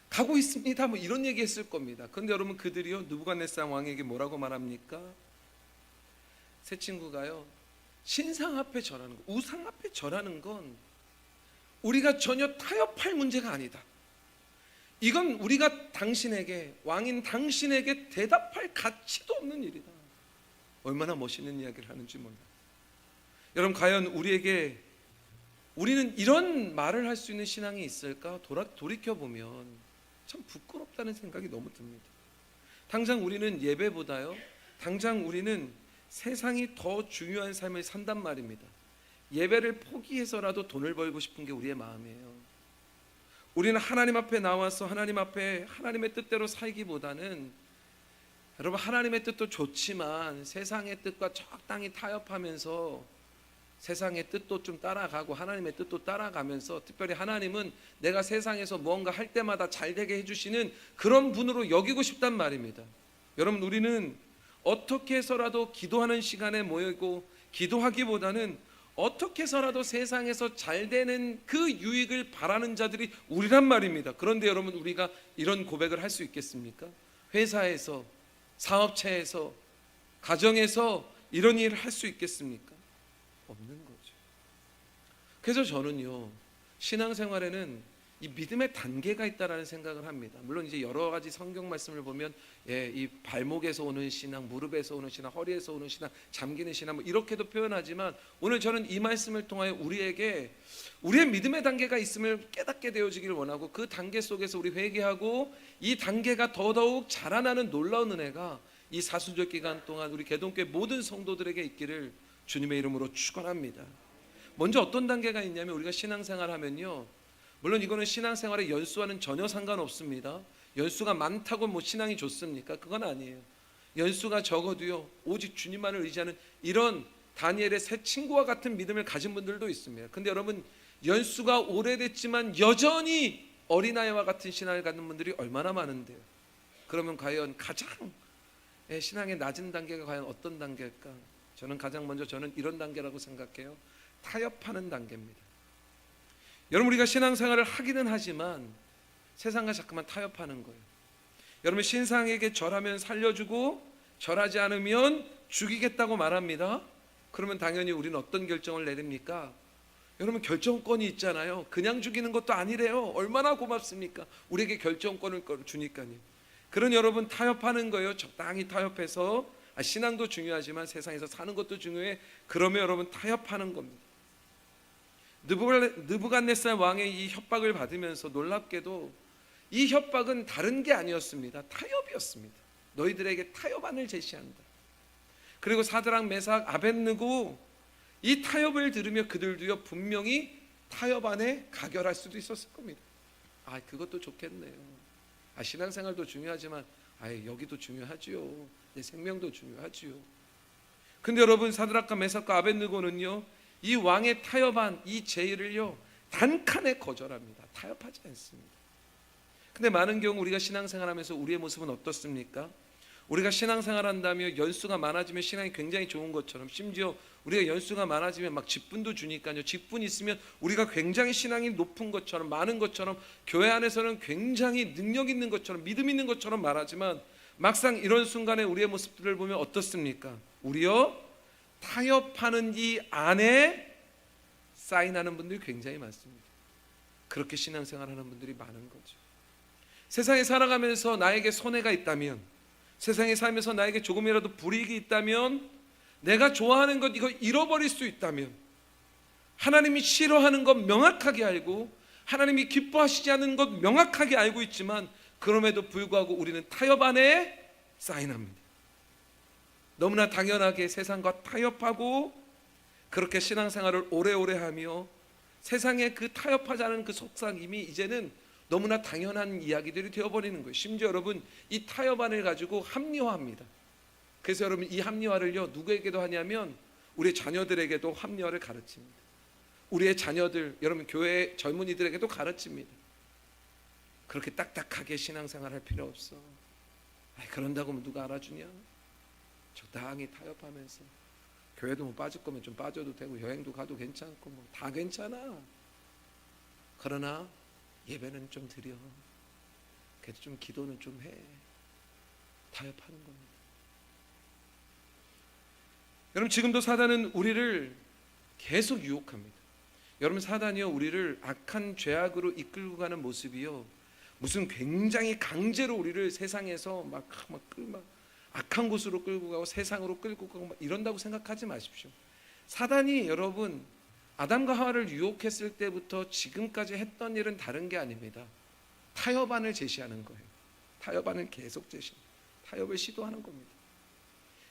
가고 있습니다 뭐 이런 얘기 했을 겁니다. 그런데 여러분 그들이요 느부갓네살 왕에게 뭐라고 말합니까? 세 친구가요 신상 앞에 절하는 거, 우상 앞에 절하는 건 우리가 전혀 타협할 문제가 아니다. 이건 우리가 당신에게, 왕인 당신에게 대답할 가치도 없는 일이다. 얼마나 멋있는 이야기를 하는지 몰라요. 여러분 과연 우리는 이런 말을 할 수 있는 신앙이 있을까? 돌이켜보면 참 부끄럽다는 생각이 너무 듭니다. 당장 우리는 예배보다요 당장 우리는 세상이 더 중요한 삶을 산단 말입니다. 예배를 포기해서라도 돈을 벌고 싶은 게 우리의 마음이에요. 우리는 하나님 앞에 나와서 하나님 앞에 하나님의 뜻대로 살기보다는 여러분 하나님의 뜻도 좋지만 세상의 뜻과 적당히 타협하면서 세상의 뜻도 좀 따라가고 하나님의 뜻도 따라가면서 특별히 하나님은 내가 세상에서 무언가 할 때마다 잘 되게 해주시는 그런 분으로 여기고 싶단 말입니다. 여러분 우리는 어떻게 해서라도 기도하는 시간에 모이고 기도하기보다는 어떻게 해서라도 세상에서 잘 되는 그 유익을 바라는 자들이 우리란 말입니다. 그런데 여러분 우리가 이런 고백을 할 수 있겠습니까? 회사에서, 사업체에서, 가정에서 이런 일을 할 수 있겠습니까? 없는 거죠. 그래서 저는요, 신앙생활에는 이 믿음의 단계가 있다라는 생각을 합니다. 물론 이제 여러 가지 성경 말씀을 보면 이 발목에서 오는 신앙, 무릎에서 오는 신앙, 허리에서 오는 신앙, 잠기는 신앙 뭐 이렇게도 표현하지만, 오늘 저는 이 말씀을 통하여 우리에게 우리의 믿음의 단계가 있음을 깨닫게 되어지기를 원하고, 그 단계 속에서 우리 회개하고 이 단계가 더더욱 자라나는 놀라운 은혜가 이 사순절 기간 동안 우리 개동교회 모든 성도들에게 있기를 주님의 이름으로 축원합니다. 먼저 어떤 단계가 있냐면, 우리가 신앙생활 하면요, 물론 이거는 신앙생활의 연수와는 전혀 상관없습니다. 연수가 많다고 뭐 신앙이 좋습니까? 그건 아니에요. 연수가 적어도요, 오직 주님만을 의지하는 이런 다니엘의 새 친구와 같은 믿음을 가진 분들도 있습니다. 근데 여러분, 연수가 오래됐지만 여전히 어린아이와 같은 신앙을 갖는 분들이 얼마나 많은데요. 그러면 과연 가장 신앙의 낮은 단계가 과연 어떤 단계일까? 저는 가장 먼저 이런 단계라고 생각해요. 타협하는 단계입니다. 여러분, 우리가 신앙생활을 하기는 하지만 세상과 자꾸만 타협하는 거예요. 여러분, 신상에게 절하면 살려주고 절하지 않으면 죽이겠다고 말합니다. 그러면 당연히 우리는 어떤 결정을 내립니까? 여러분, 결정권이 있잖아요. 그냥 죽이는 것도 아니래요. 얼마나 고맙습니까? 우리에게 결정권을 주니까요. 그런 여러분, 타협하는 거예요. 적당히 타협해서, 신앙도 중요하지만 세상에서 사는 것도 중요해. 그러면 여러분, 타협하는 겁니다. 느부갓네살 왕의 이 협박을 받으면서 놀랍게도 이 협박은 다른 게 아니었습니다. 타협이었습니다. 너희들에게 타협안을 제시한다. 그리고 사드락, 메삭, 아벳느고 이 타협을 들으며 그들도요, 분명히 타협안에 가결할 수도 있었을 겁니다. 그것도 좋겠네요. 신앙생활도 중요하지만 여기도 중요하지요. 내 생명도 중요하지요. 근데 여러분, 사드락과 메삭과 아벳느고는요, 이 왕의 타협안, 이 제의를요, 단칸에 거절합니다. 타협하지 않습니다. 근데 많은 경우 우리가 신앙생활하면서 우리의 모습은 어떻습니까? 우리가 신앙생활한다며 연수가 많아지면 신앙이 굉장히 좋은 것처럼, 심지어 우리가 연수가 많아지면 막 직분도 주니까요, 직분 있으면 우리가 굉장히 신앙이 높은 것처럼, 많은 것처럼, 교회 안에서는 굉장히 능력 있는 것처럼, 믿음 있는 것처럼 말하지만, 막상 이런 순간에 우리의 모습들을 보면 어떻습니까? 우리요, 타협하는 이 안에 사인하는 분들이 굉장히 많습니다. 그렇게 신앙생활하는 분들이 많은 거죠. 세상에 살아가면서 나에게 손해가 있다면, 세상에 살면서 나에게 조금이라도 불이익이 있다면, 내가 좋아하는 것 이거 잃어버릴 수 있다면, 하나님이 싫어하는 것 명확하게 알고 하나님이 기뻐하시지 않는 것 명확하게 알고 있지만, 그럼에도 불구하고 우리는 타협 안에 사인합니다. 너무나 당연하게 세상과 타협하고 그렇게 신앙생활을 오래오래 하며, 세상에 그 타협하자는 그 속삭임이 이제는 너무나 당연한 이야기들이 되어버리는 거예요. 심지어 여러분, 이 타협안을 가지고 합리화합니다. 그래서 여러분, 이 합리화를요, 누구에게도 하냐면 우리 자녀들에게도 합리화를 가르칩니다. 우리의 자녀들, 여러분 교회 젊은이들에게도 가르칩니다. 그렇게 딱딱하게 신앙생활할 필요 없어. 그런다고 누가 알아주냐? 적당히 타협하면서, 교회도 뭐 빠질 거면 좀 빠져도 되고, 여행도 가도 괜찮고, 뭐 다 괜찮아. 그러나 예배는 좀 드려. 그래도 좀 기도는 좀 해. 타협하는 겁니다. 여러분, 지금도 사단은 우리를 계속 유혹합니다. 여러분, 사단이요, 우리를 악한 죄악으로 이끌고 가는 모습이요, 무슨 굉장히 강제로 우리를 세상에서 막 악한 곳으로 끌고 가고 세상으로 끌고 가고 막 이런다고 생각하지 마십시오. 사단이 여러분, 아담과 하와를 유혹했을 때부터 지금까지 했던 일은 다른 게 아닙니다. 타협안을 제시하는 거예요. 타협안을 계속 제시합니다. 타협을 시도하는 겁니다.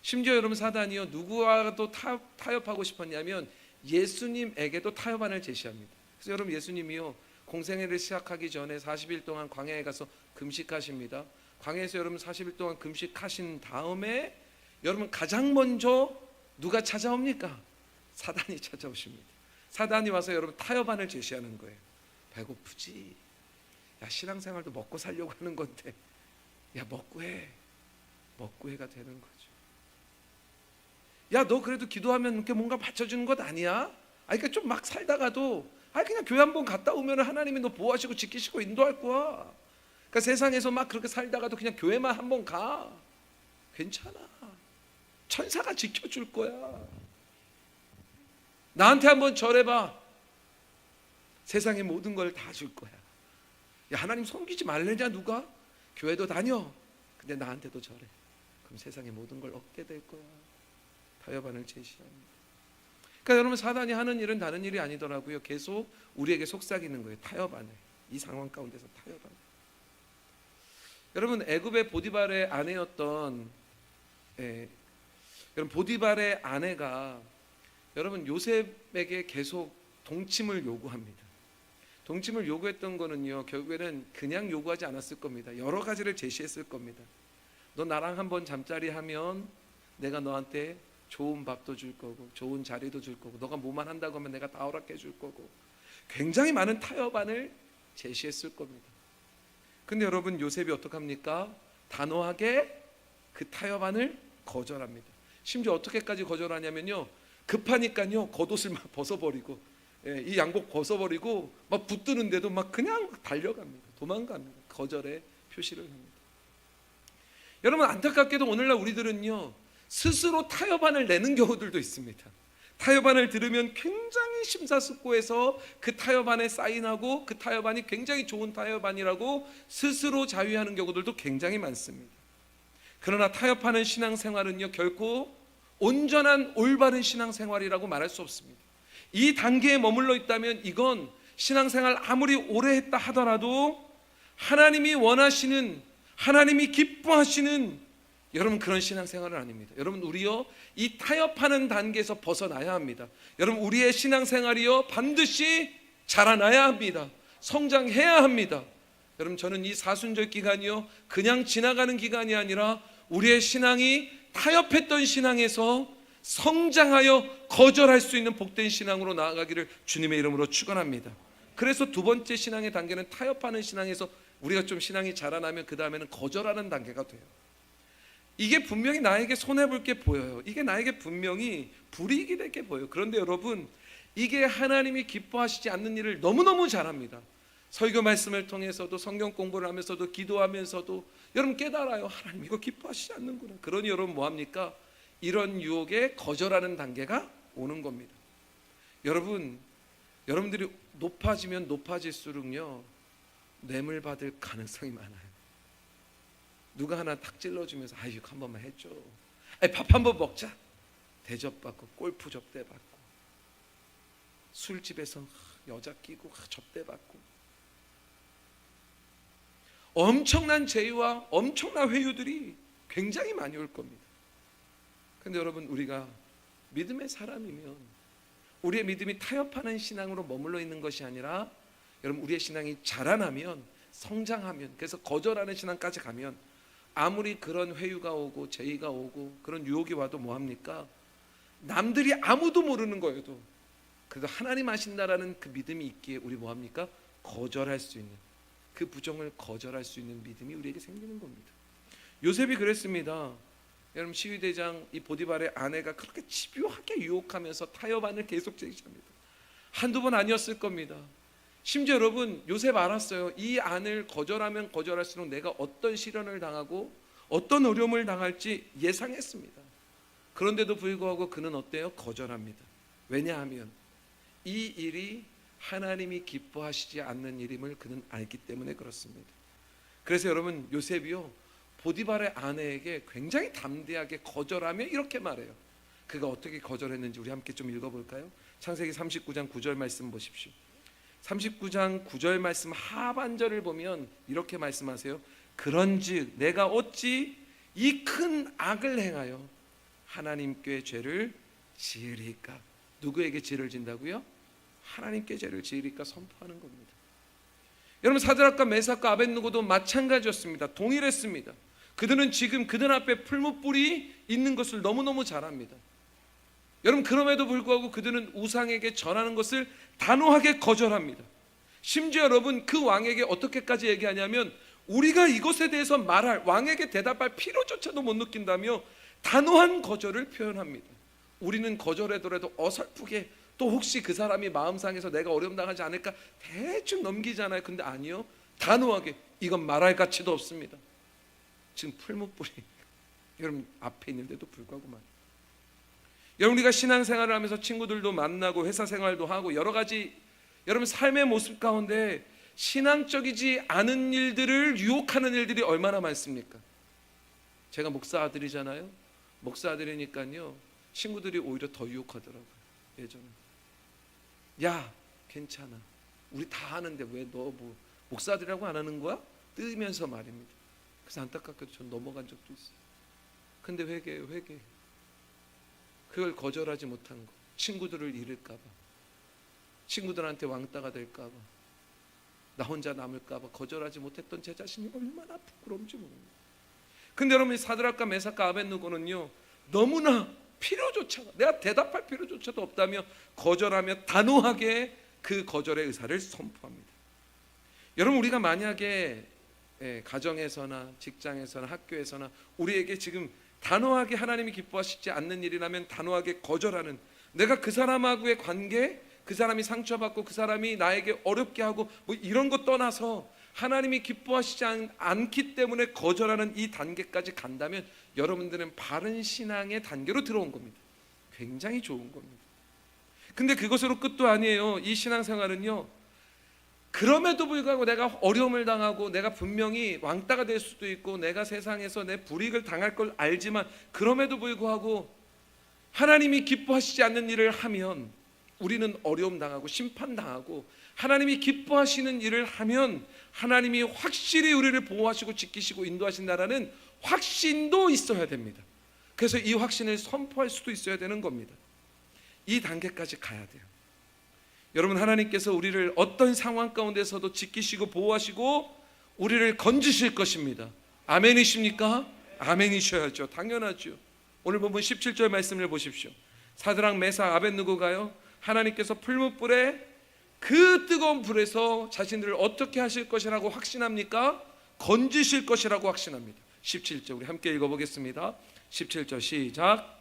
심지어 여러분, 사단이요, 누구와도 타협하고 싶었냐면 예수님에게도 타협안을 제시합니다. 그래서 여러분, 예수님이요, 공생애를 시작하기 전에 40일 동안 광야에 가서 금식하십니다. 광야에서 여러분 40일 동안 금식하신 다음에 여러분, 가장 먼저 누가 찾아옵니까? 사단이 찾아오십니다. 사단이 와서 여러분 타협안을 제시하는 거예요. 배고프지? 야, 신앙생활도 먹고 살려고 하는 건데, 야, 먹고 해. 먹고 해가 되는 거죠. 야, 너 그래도 기도하면 이렇게 뭔가 받쳐주는 것 아니야? 그러니까 좀 막 살다가도 그냥 교회 한번 갔다 오면 하나님이 너 보호하시고 지키시고 인도할 거야. 그러니까 세상에서 막 그렇게 살다가도 그냥 교회만 한번 가. 괜찮아. 천사가 지켜줄 거야. 나한테 한번 절해봐. 세상의 모든 걸 다 줄 거야. 야, 하나님 섬기지 말래냐 누가? 교회도 다녀. 근데 나한테도 절해. 그럼 세상의 모든 걸 얻게 될 거야. 타협안을 제시합니다. 그러니까 여러분, 사단이 하는 일은 다른 일이 아니더라고요. 계속 우리에게 속삭이는 거예요. 타협안을. 이 상황 가운데서 타협안. 여러분, 애굽의 보디발의 아내였던 여러분, 보디발의 아내가 여러분 요셉에게 계속 동침을 요구합니다. 동침을 요구했던 거는요, 결국에는 그냥 요구하지 않았을 겁니다. 여러 가지를 제시했을 겁니다. 너 나랑 한번 잠자리 하면 내가 너한테 좋은 밥도 줄 거고 좋은 자리도 줄 거고 너가 뭐만 한다고 하면 내가 다 허락해 줄 거고 굉장히 많은 타협안을 제시했을 겁니다. 근데 여러분, 요셉이 어떡합니까? 단호하게 그 타협안을 거절합니다. 심지어 어떻게까지 거절하냐면요, 급하니까요 겉옷을 막 벗어버리고 이 양복 벗어버리고 막 붙드는데도 막 그냥 달려갑니다. 도망갑니다. 거절의 표시를 합니다. 여러분, 안타깝게도 오늘날 우리들은요 스스로 타협안을 내는 경우들도 있습니다. 타협안을 들으면 굉장히 심사숙고해서 그 타협안에 사인하고 그 타협안이 굉장히 좋은 타협안이라고 스스로 자위하는 경우들도 굉장히 많습니다. 그러나 타협하는 신앙생활은요 결코 온전한 올바른 신앙생활이라고 말할 수 없습니다. 이 단계에 머물러 있다면 이건 신앙생활 아무리 오래 했다 하더라도 하나님이 원하시는, 하나님이 기뻐하시는 여러분 그런 신앙생활은 아닙니다. 여러분, 우리요 이 타협하는 단계에서 벗어나야 합니다. 여러분, 우리의 신앙생활이요 반드시 자라나야 합니다. 성장해야 합니다. 여러분, 저는 이 사순절 기간이요 그냥 지나가는 기간이 아니라 우리의 신앙이 타협했던 신앙에서 성장하여 거절할 수 있는 복된 신앙으로 나아가기를 주님의 이름으로 축원합니다. 그래서 두 번째 신앙의 단계는 타협하는 신앙에서 우리가 좀 신앙이 자라나면 그 다음에는 거절하는 단계가 돼요. 이게 분명히 나에게 손해볼 게 보여요. 이게 나에게 분명히 불이익이 될 게 보여요. 그런데 여러분, 이게 하나님이 기뻐하시지 않는 일을 너무너무 잘합니다. 설교 말씀을 통해서도 성경 공부를 하면서도 기도하면서도 여러분 깨달아요. 하나님 이거 기뻐하시지 않는구나. 그러니 여러분 뭐합니까? 이런 유혹에 거절하는 단계가 오는 겁니다. 여러분, 여러분들이 높아지면 높아질수록요 뇌물 받을 가능성이 많아요. 누가 하나 탁 찔러주면서 아유 한 번만 해줘, 밥 한 번 먹자, 대접받고 골프 접대받고 술집에서 여자 끼고 접대받고 엄청난 제의와 엄청난 회유들이 굉장히 많이 올 겁니다. 근데 여러분, 우리가 믿음의 사람이면 우리의 믿음이 타협하는 신앙으로 머물러 있는 것이 아니라 여러분 우리의 신앙이 자라나면 성장하면 그래서 거절하는 신앙까지 가면 아무리 그런 회유가 오고 제의가 오고 그런 유혹이 와도 뭐합니까? 남들이 아무도 모르는 거여도 그래도 하나님 하신다라는 그 믿음이 있기에 우리 뭐합니까? 거절할 수 있는 그 부정을 거절할 수 있는 믿음이 우리에게 생기는 겁니다. 요셉이 그랬습니다. 여러분, 시위대장 이 보디발의 아내가 그렇게 집요하게 유혹하면서 타협안을 계속 제시합니다. 한두 번 아니었을 겁니다. 심지어 여러분, 요셉 알았어요. 이 안을 거절하면 거절할수록 내가 어떤 시련을 당하고 어떤 어려움을 당할지 예상했습니다. 그런데도 불구하고 그는 어때요? 거절합니다. 왜냐하면 이 일이 하나님이 기뻐하시지 않는 일임을 그는 알기 때문에 그렇습니다. 그래서 여러분, 요셉이요 보디발의 아내에게 굉장히 담대하게 거절하며 이렇게 말해요. 그가 어떻게 거절했는지 우리 함께 좀 읽어볼까요? 창세기 39장 9절 말씀 보십시오. 39장 9절 말씀 하반절을 보면 이렇게 말씀하세요. 그런즉 내가 어찌 이 큰 악을 행하여 하나님께 죄를 지으리까? 누구에게 죄를 진다고요? 하나님께 죄를 지으리까 선포하는 겁니다. 여러분, 사드락과 메삭과 아벳느고도 마찬가지였습니다. 동일했습니다. 그들은 지금 그들 앞에 풀무불이 있는 것을 너무너무 잘 압니다. 여러분, 그럼에도 불구하고 그들은 우상에게 전하는 것을 단호하게 거절합니다. 심지어 여러분, 그 왕에게 어떻게까지 얘기하냐면 우리가 이것에 대해서 말할, 왕에게 대답할 필요조차도 못 느낀다며 단호한 거절을 표현합니다. 우리는 거절하더라도 어설프게 또 혹시 그 사람이 마음 상해서 내가 어려움 당하지 않을까 대충 넘기잖아요. 근데 아니요, 단호하게 이건 말할 가치도 없습니다. 지금 풀무불이 여러분 앞에 있는데도 불구하고 말 여러분, 우리가 신앙생활을 하면서 친구들도 만나고 회사 생활도 하고 여러 가지 여러분 삶의 모습 가운데 신앙적이지 않은 일들을 유혹하는 일들이 얼마나 많습니까? 제가 목사 아들이잖아요. 목사 아들이니까요, 친구들이 오히려 더 유혹하더라고요. 예전에 야 괜찮아, 우리 다 하는데 왜 너 뭐 목사 아들이라고 안 하는 거야? 뜨면서 말입니다. 그래서 안타깝게도 전 넘어간 적도 있어요. 근데 회개해요, 회개. 그걸 거절하지 못한 거, 친구들을 잃을까 봐, 친구들한테 왕따가 될까 봐, 나 혼자 남을까 봐 거절하지 못했던 제 자신이 얼마나 부끄러운지 모릅니다. 근데 여러분, 사드락과 메삭과 아벳느고는요, 너무나 필요조차, 내가 대답할 필요조차도 없다며 거절하며 단호하게 그 거절의 의사를 선포합니다. 여러분, 우리가 만약에 가정에서나 직장에서나 학교에서나 우리에게 지금 단호하게 하나님이 기뻐하시지 않는 일이라면 단호하게 거절하는, 내가 그 사람하고의 관계, 그 사람이 상처받고 그 사람이 나에게 어렵게 하고 뭐 이런 것 떠나서 하나님이 기뻐하시지 않기 때문에 거절하는 이 단계까지 간다면 여러분들은 바른 신앙의 단계로 들어온 겁니다. 굉장히 좋은 겁니다. 근데 그것으로 끝도 아니에요. 이 신앙생활은요, 그럼에도 불구하고 내가 어려움을 당하고 내가 분명히 왕따가 될 수도 있고 내가 세상에서 내 불이익을 당할 걸 알지만 그럼에도 불구하고 하나님이 기뻐하시지 않는 일을 하면 우리는 어려움 당하고 심판 당하고, 하나님이 기뻐하시는 일을 하면 하나님이 확실히 우리를 보호하시고 지키시고 인도하신다라는 확신도 있어야 됩니다. 그래서 이 확신을 선포할 수도 있어야 되는 겁니다. 이 단계까지 가야 돼요. 여러분, 하나님께서 우리를 어떤 상황 가운데서도 지키시고 보호하시고 우리를 건지실 것입니다. 아멘이십니까? 아멘이셔야죠. 당연하죠. 오늘 본문 17절 말씀을 보십시오. 사드락 메삭 아벳느고가요, 하나님께서 풀무불에 그 뜨거운 불에서 자신들을 어떻게 하실 것이라고 확신합니까? 건지실 것이라고 확신합니다. 17절 우리 함께 읽어보겠습니다. 17절 시작.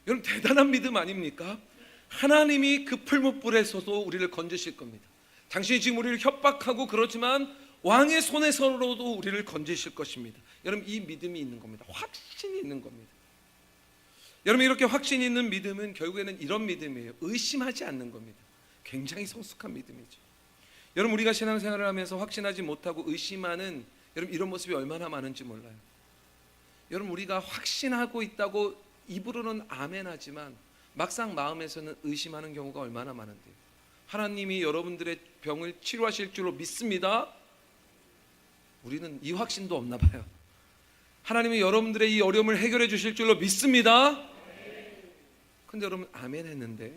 여러분, 대단한 믿음 아닙니까? 하나님이 그 풀무불에서도 우리를 건지실 겁니다. 당신이 지금 우리를 협박하고 그렇지만 왕의 손에서로도 우리를 건지실 것입니다. 여러분, 이 믿음이 있는 겁니다. 확신이 있는 겁니다. 여러분, 이렇게 확신이 있는 믿음은 결국에는 이런 믿음이에요. 의심하지 않는 겁니다. 굉장히 성숙한 믿음이죠. 여러분, 우리가 신앙생활을 하면서 확신하지 못하고 의심하는 여러분 이런 모습이 얼마나 많은지 몰라요. 여러분, 우리가 확신하고 있다고 입으로는 아멘하지만 막상 마음에서는 의심하는 경우가 얼마나 많은데요. 하나님이 여러분들의 병을 치료하실 줄로 믿습니다. 우리는 이 확신도 없나 봐요. 하나님이 여러분들의 이 어려움을 해결해 주실 줄로 믿습니다. 근데 여러분, 아멘 했는데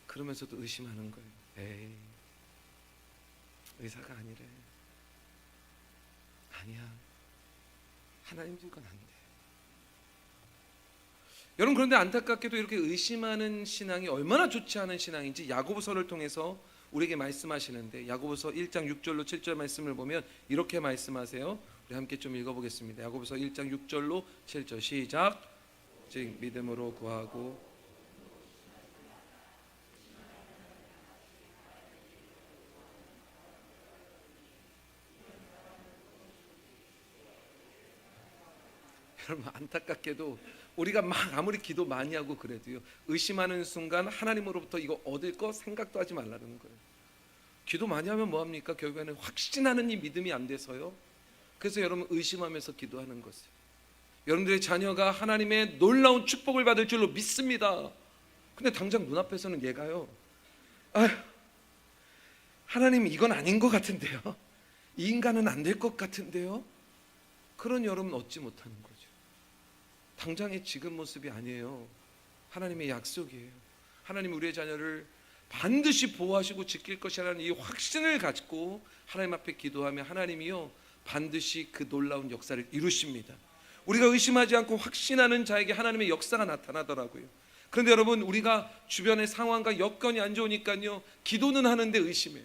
그러면서도 의심하는 거예요. 에이, 의사가 아니래. 아니야, 하나님도 이건 안 돼. 여러분, 그런데 안타깝게도 이렇게 의심하는 신앙이 얼마나 좋지 않은 신앙인지 야고보서를 통해서 우리에게 말씀하시는데, 야고보서 1장 6절로 7절 말씀을 보면 이렇게 말씀하세요. 우리 함께 좀 읽어보겠습니다. 야고보서 1장 6절로 7절 시작. 즉 믿음으로 구하고 여러분, 안타깝게도 우리가 막 아무리 기도 많이 하고 그래도요, 의심하는 순간 하나님으로부터 이거 얻을 거 생각도 하지 말라는 거예요. 기도 많이 하면 뭐합니까? 결국에는 확신하는 이 믿음이 안 돼서요. 그래서 여러분, 의심하면서 기도하는 것이에요. 여러분들의 자녀가 하나님의 놀라운 축복을 받을 줄로 믿습니다. 근데 당장 눈앞에서는 얘가요, 아휴, 하나님 이건 아닌 것 같은데요, 이 인간은 안 될 것 같은데요. 그런 여러분 얻지 못하는 거죠. 당장의 지금 모습이 아니에요. 하나님의 약속이에요. 하나님 우리의 자녀를 반드시 보호하시고 지킬 것이라는 이 확신을 가지고 하나님 앞에 기도하면 하나님이요, 반드시 그 놀라운 역사를 이루십니다. 우리가 의심하지 않고 확신하는 자에게 하나님의 역사가 나타나더라고요. 그런데 여러분, 우리가 주변의 상황과 여건이 안 좋으니까요, 기도는 하는데 의심해요.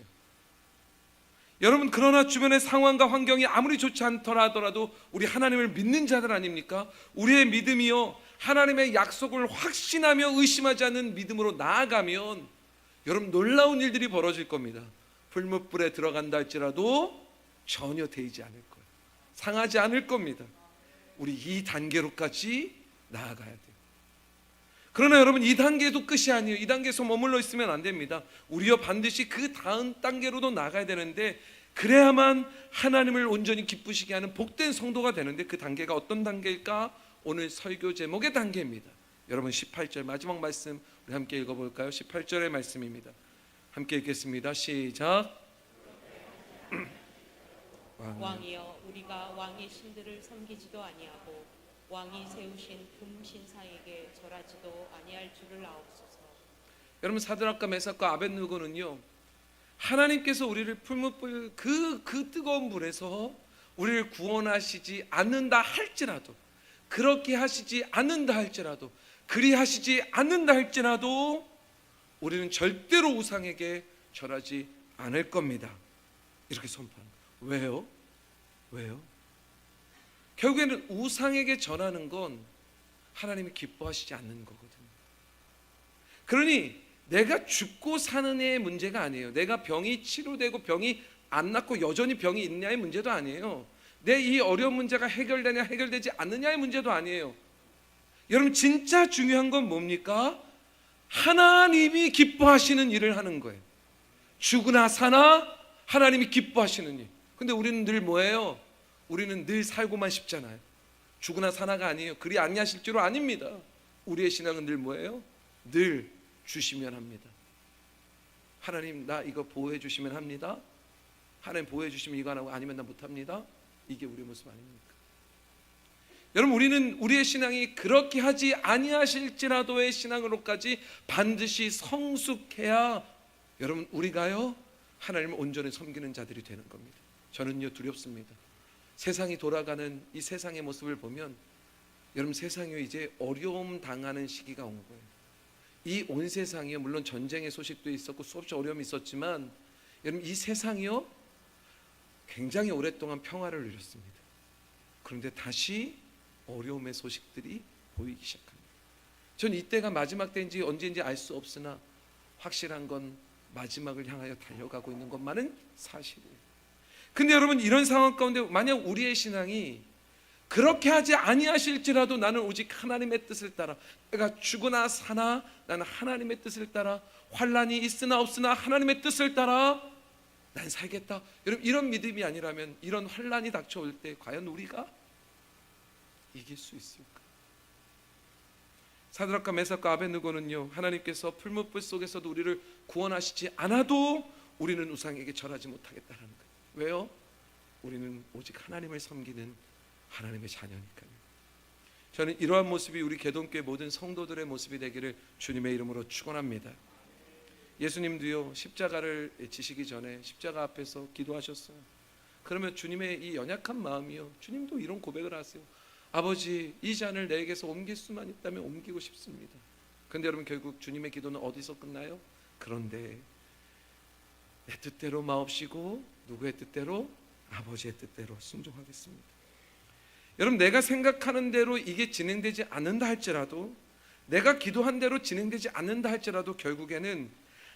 여러분, 그러나 주변의 상황과 환경이 아무리 좋지 않더라 하더라도 우리 하나님을 믿는 자들 아닙니까? 우리의 믿음이요, 하나님의 약속을 확신하며 의심하지 않는 믿음으로 나아가면 여러분, 놀라운 일들이 벌어질 겁니다. 불못불에 들어간다 할지라도 전혀 데이지 않을 거예요. 상하지 않을 겁니다. 우리 이 단계로까지 나아가야 돼요. 그러나 여러분, 이 단계도 끝이 아니에요. 이 단계에서 머물러 있으면 안 됩니다. 우리여 반드시 그 다음 단계로도 나가야 되는데, 그래야만 하나님을 온전히 기쁘시게 하는 복된 성도가 되는데, 그 단계가 어떤 단계일까? 오늘 설교 제목의 단계입니다. 여러분, 18절 마지막 말씀 우리 함께 읽어볼까요? 18절의 말씀입니다. 함께 읽겠습니다. 시작. 왕이여, 우리가 왕의 신들을 섬기지도 아니하고 왕이 세우신 금신상에게 절하지도 아니할 줄을 아옵소서. 여러분, 사드락과 메삭과 아벳느고는요, 하나님께서 우리를 풀무불 그 뜨거운 불에서 우리를 구원하시지 않는다 할지라도, 그렇게 하시지 않는다 할지라도, 그리 하시지 않는다 할지라도 우리는 절대로 우상에게 절하지 않을 겁니다. 이렇게 선포합니다. 왜요? 왜요? 결국에는 우상에게 절하는 건 하나님이 기뻐하시지 않는 거거든요. 그러니 내가 죽고 사는 애의 문제가 아니에요. 내가 병이 치료되고 병이 안 낫고 여전히 병이 있냐의 문제도 아니에요. 내 이 어려운 문제가 해결되냐 해결되지 않느냐의 문제도 아니에요. 여러분, 진짜 중요한 건 뭡니까? 하나님이 기뻐하시는 일을 하는 거예요. 죽으나 사나 하나님이 기뻐하시는 일. 근데 우리는 늘 뭐예요? 우리는 늘 살고만 싶잖아요. 죽으나 사나가 아니에요. 그리 아니하실 줄은 아닙니다. 우리의 신앙은 늘 뭐예요? 늘 주시면 합니다. 하나님, 나 이거 보호해 주시면 합니다. 하나님 보호해 주시면 이거 안 하고, 아니면 나 못합니다. 이게 우리의 모습 아닙니까? 여러분, 우리는 우리의 신앙이 그렇게 하지 아니하실지라도의 신앙으로까지 반드시 성숙해야 여러분, 우리가요 하나님을 온전히 섬기는 자들이 되는 겁니다. 저는요 두렵습니다. 세상이 돌아가는 이 세상의 모습을 보면 여러분, 세상이 이제 어려움 당하는 시기가 온 거예요. 이 온 세상이요, 물론 전쟁의 소식도 있었고 수없이 어려움이 있었지만 여러분, 이 세상이요 굉장히 오랫동안 평화를 누렸습니다. 그런데 다시 어려움의 소식들이 보이기 시작합니다. 전 이때가 마지막 때인지 언제인지 알 수 없으나 확실한 건 마지막을 향하여 달려가고 있는 것만은 사실이에요. 근데 여러분, 이런 상황 가운데 만약 우리의 신앙이 그렇게 하지 아니하실지라도 나는 오직 하나님의 뜻을 따라, 내가 죽으나 사나 나는 하나님의 뜻을 따라, 환난이 있으나 없으나 하나님의 뜻을 따라 난 살겠다. 여러분, 이런 믿음이 아니라면 이런 환난이 닥쳐올 때 과연 우리가 이길 수 있을까? 사드락과 메삭과 아벳느고는요, 하나님께서 풀무불 속에서도 우리를 구원하시지 않아도 우리는 우상에게 절하지 못하겠다는 거예요. 왜요? 우리는 오직 하나님을 섬기는 하나님의 자녀니까요. 저는 이러한 모습이 우리 개동교회 모든 성도들의 모습이 되기를 주님의 이름으로 축원합니다. 예수님도요, 십자가를 지시기 전에 십자가 앞에서 기도하셨어요. 그러면 주님의 이 연약한 마음이요, 주님도 이런 고백을 하세요. 아버지, 이 잔을 내게서 옮길 수만 있다면 옮기고 싶습니다. 그런데 여러분, 결국 주님의 기도는 어디서 끝나요? 그런데 내 뜻대로 마옵시고 누구의 뜻대로? 아버지의 뜻대로 순종하겠습니다. 여러분, 내가 생각하는 대로 이게 진행되지 않는다 할지라도, 내가 기도한 대로 진행되지 않는다 할지라도 결국에는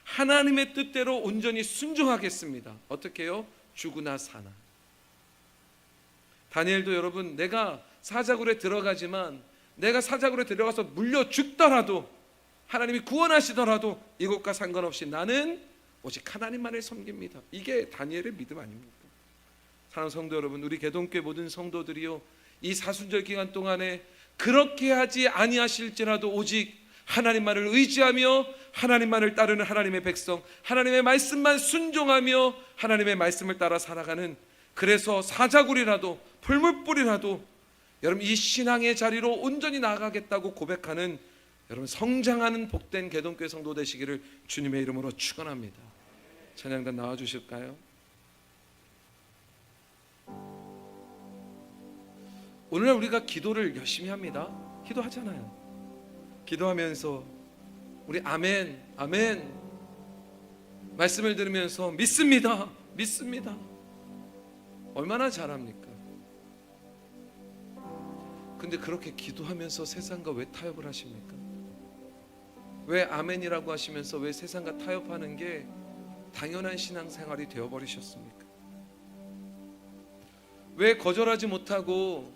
하나님의 뜻대로 온전히 순종하겠습니다. 어떻게 해요? 죽으나 사나. 다니엘도 여러분, 내가 사자굴에 들어가지만, 내가 사자굴에 들어가서 물려 죽더라도, 하나님이 구원하시더라도 이것과 상관없이 나는 오직 하나님만을 섬깁니다. 이게 다니엘의 믿음 아닙니까? 사랑하는 성도 여러분, 우리 개동교회 모든 성도들이요, 이 사순절 기간 동안에 그렇게 하지 아니하실지라도 오직 하나님만을 의지하며 하나님만을 따르는 하나님의 백성, 하나님의 말씀만 순종하며 하나님의 말씀을 따라 살아가는, 그래서 사자굴이라도 풀물불이라도 여러분, 이 신앙의 자리로 온전히 나아가겠다고 고백하는 여러분, 성장하는 복된 개동교회 성도 되시기를 주님의 이름으로 축원합니다. 찬양단 나와 주실까요? 오늘날 우리가 기도를 열심히 합니다. 기도하잖아요. 기도하면서 우리 아멘 아멘 말씀을 들으면서 믿습니다 믿습니다. 얼마나 잘합니까? 근데 그렇게 기도하면서 세상과 왜 타협을 하십니까? 왜 아멘이라고 하시면서 왜 세상과 타협하는 게 당연한 신앙생활이 되어버리셨습니까? 왜 거절하지 못하고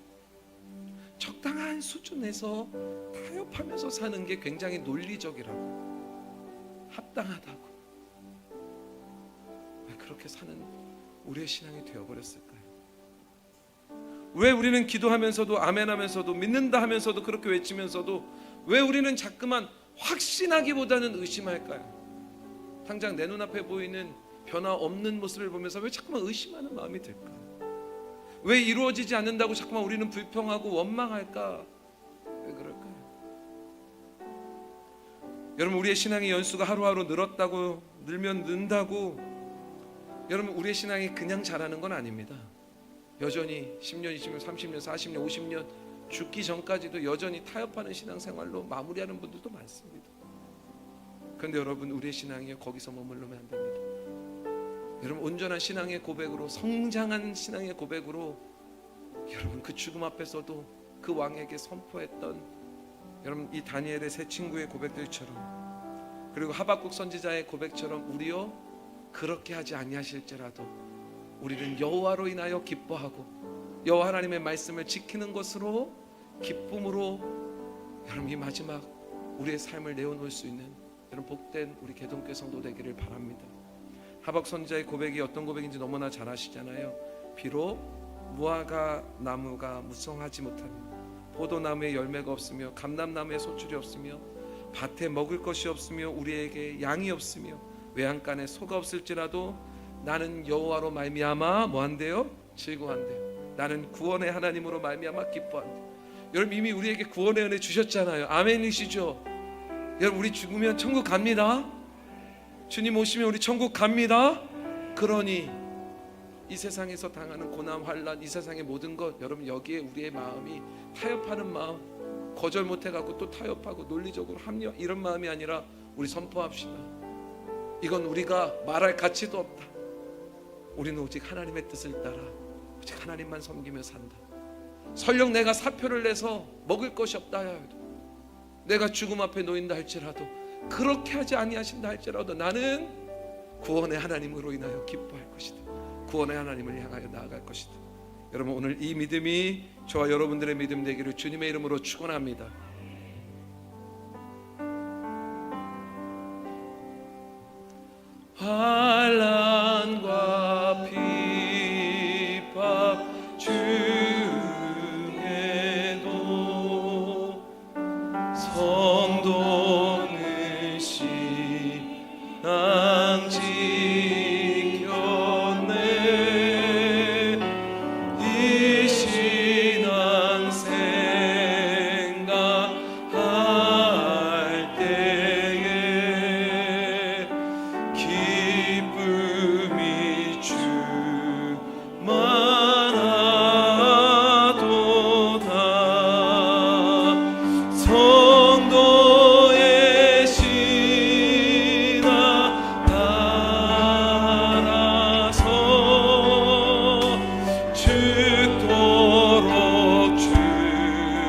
적당한 수준에서 타협하면서 사는 게 굉장히 논리적이라고, 합당하다고, 왜 그렇게 사는 우리의 신앙이 되어버렸을까요? 왜 우리는 기도하면서도 아멘하면서도 믿는다 하면서도 그렇게 외치면서도 왜 우리는 자꾸만 확신하기보다는 의심할까요? 당장 내 눈앞에 보이는 변화 없는 모습을 보면서 왜 자꾸만 의심하는 마음이 들까요? 왜 이루어지지 않는다고 자꾸만 우리는 불평하고 원망할까? 왜 그럴까요? 여러분, 우리의 신앙의 연수가 하루하루 늘면 는다고 여러분 우리의 신앙이 그냥 자라는 건 아닙니다. 여전히 10년, 20년, 30년, 40년, 50년 죽기 전까지도 여전히 타협하는 신앙생활로 마무리하는 분들도 많습니다. 그런데 여러분, 우리의 신앙이 거기서 머무르면 안 됩니다. 여러분, 온전한 신앙의 고백으로, 성장한 신앙의 고백으로 여러분 그 죽음 앞에서도 그 왕에게 선포했던 여러분 이 다니엘의 세 친구의 고백들처럼, 그리고 하박국 선지자의 고백처럼 우리요 그렇게 하지 아니하실지라도 우리는 여호와로 인하여 기뻐하고 여호와 하나님의 말씀을 지키는 것으로 기쁨으로 여러분 이 마지막 우리의 삶을 내어놓을 수 있는 여러분 복된 우리 개동교회 성도 되기를 바랍니다. 하박국 선지자의 고백이 어떤 고백인지 너무나 잘 아시잖아요. 비록 무화과 나무가 무성하지 못하며 포도나무에 열매가 없으며 감람나무에 소출이 없으며 밭에 먹을 것이 없으며 우리에게 양이 없으며 외양간에 소가 없을지라도 나는 여호와로 말미암아 뭐한대요? 즐거워한대요. 나는 구원의 하나님으로 말미암아 기뻐한대요. 여러분, 이미 우리에게 구원의 은혜 주셨잖아요. 아멘이시죠? 여러분, 우리 죽으면 천국 갑니다. 주님 오시면 우리 천국 갑니다. 그러니 이 세상에서 당하는 고난, 환난, 이 세상의 모든 것, 여러분 여기에 우리의 마음이 타협하는 마음, 거절 못해갖고 또 타협하고 논리적으로 합리화, 이런 마음이 아니라 우리 선포합시다. 이건 우리가 말할 가치도 없다. 우리는 오직 하나님의 뜻을 따라 오직 하나님만 섬기며 산다. 설령 내가 사표를 내서 먹을 것이 없다 하여도, 내가 죽음 앞에 놓인다 할지라도, 그렇게 하지 아니하신다 할지라도 나는 구원의 하나님으로 인하여 기뻐할 것이다. 구원의 하나님을 향하여 나아갈 것이다. 여러분, 오늘 이 믿음이 저와 여러분들의 믿음 되기를 주님의 이름으로 축원합니다. 환난과 비박 중에도 성도는 신앙 지켰네. 이 신앙 생각할 때에 기쁨이 충만하도다. 성도의 신앙 따라서 죽도록 충성하겠네.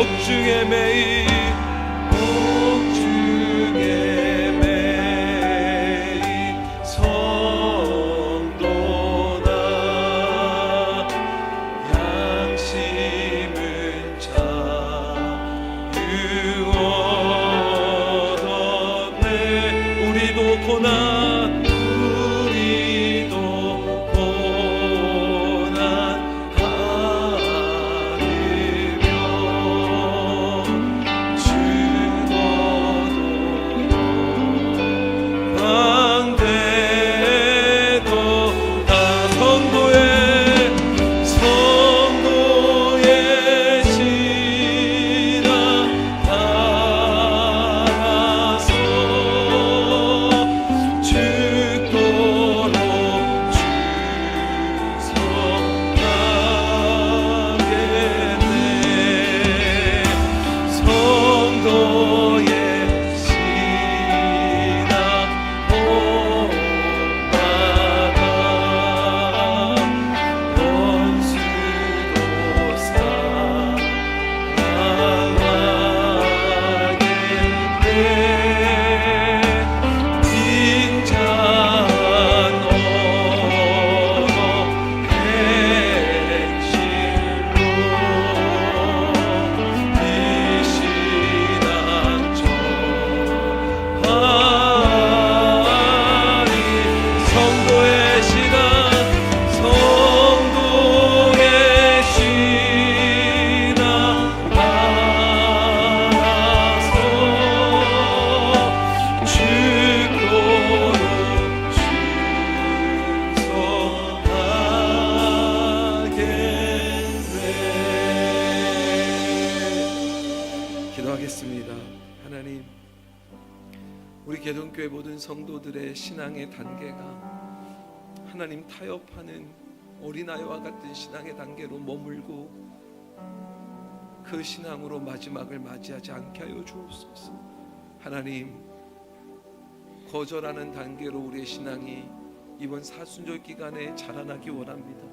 옥중에 매일 성도다. 양심은 자유 얻었네. 우리도 고난 우리 개동교회 모든 성도들의 신앙의 단계가 하나님 타협하는 어린아이와 같은 신앙의 단계로 머물고 그 신앙으로 마지막을 맞이하지 않게 하여 주옵소서. 하나님, 거절하는 단계로 우리의 신앙이 이번 사순절 기간에 자라나기 원합니다.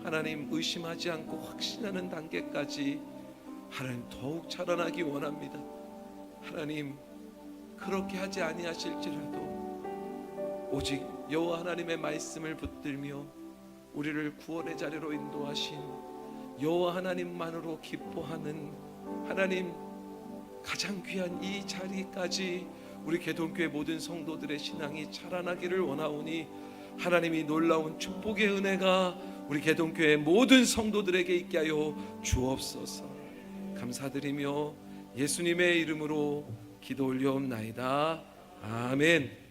하나님, 의심하지 않고 확신하는 단계까지 하나님 더욱 자라나기 원합니다. 하나님, 그렇게 하지 아니하실지라도 오직 여호와 하나님의 말씀을 붙들며 우리를 구원의 자리로 인도하신 여호와 하나님만으로 기뻐하는 하나님, 가장 귀한 이 자리까지 우리 개동교회 모든 성도들의 신앙이 자라나기를 원하오니 하나님이 놀라운 축복의 은혜가 우리 개동교회 모든 성도들에게 있게 하여 주옵소서. 감사드리며 예수님의 이름으로 기도 올려옵나이다. 아멘.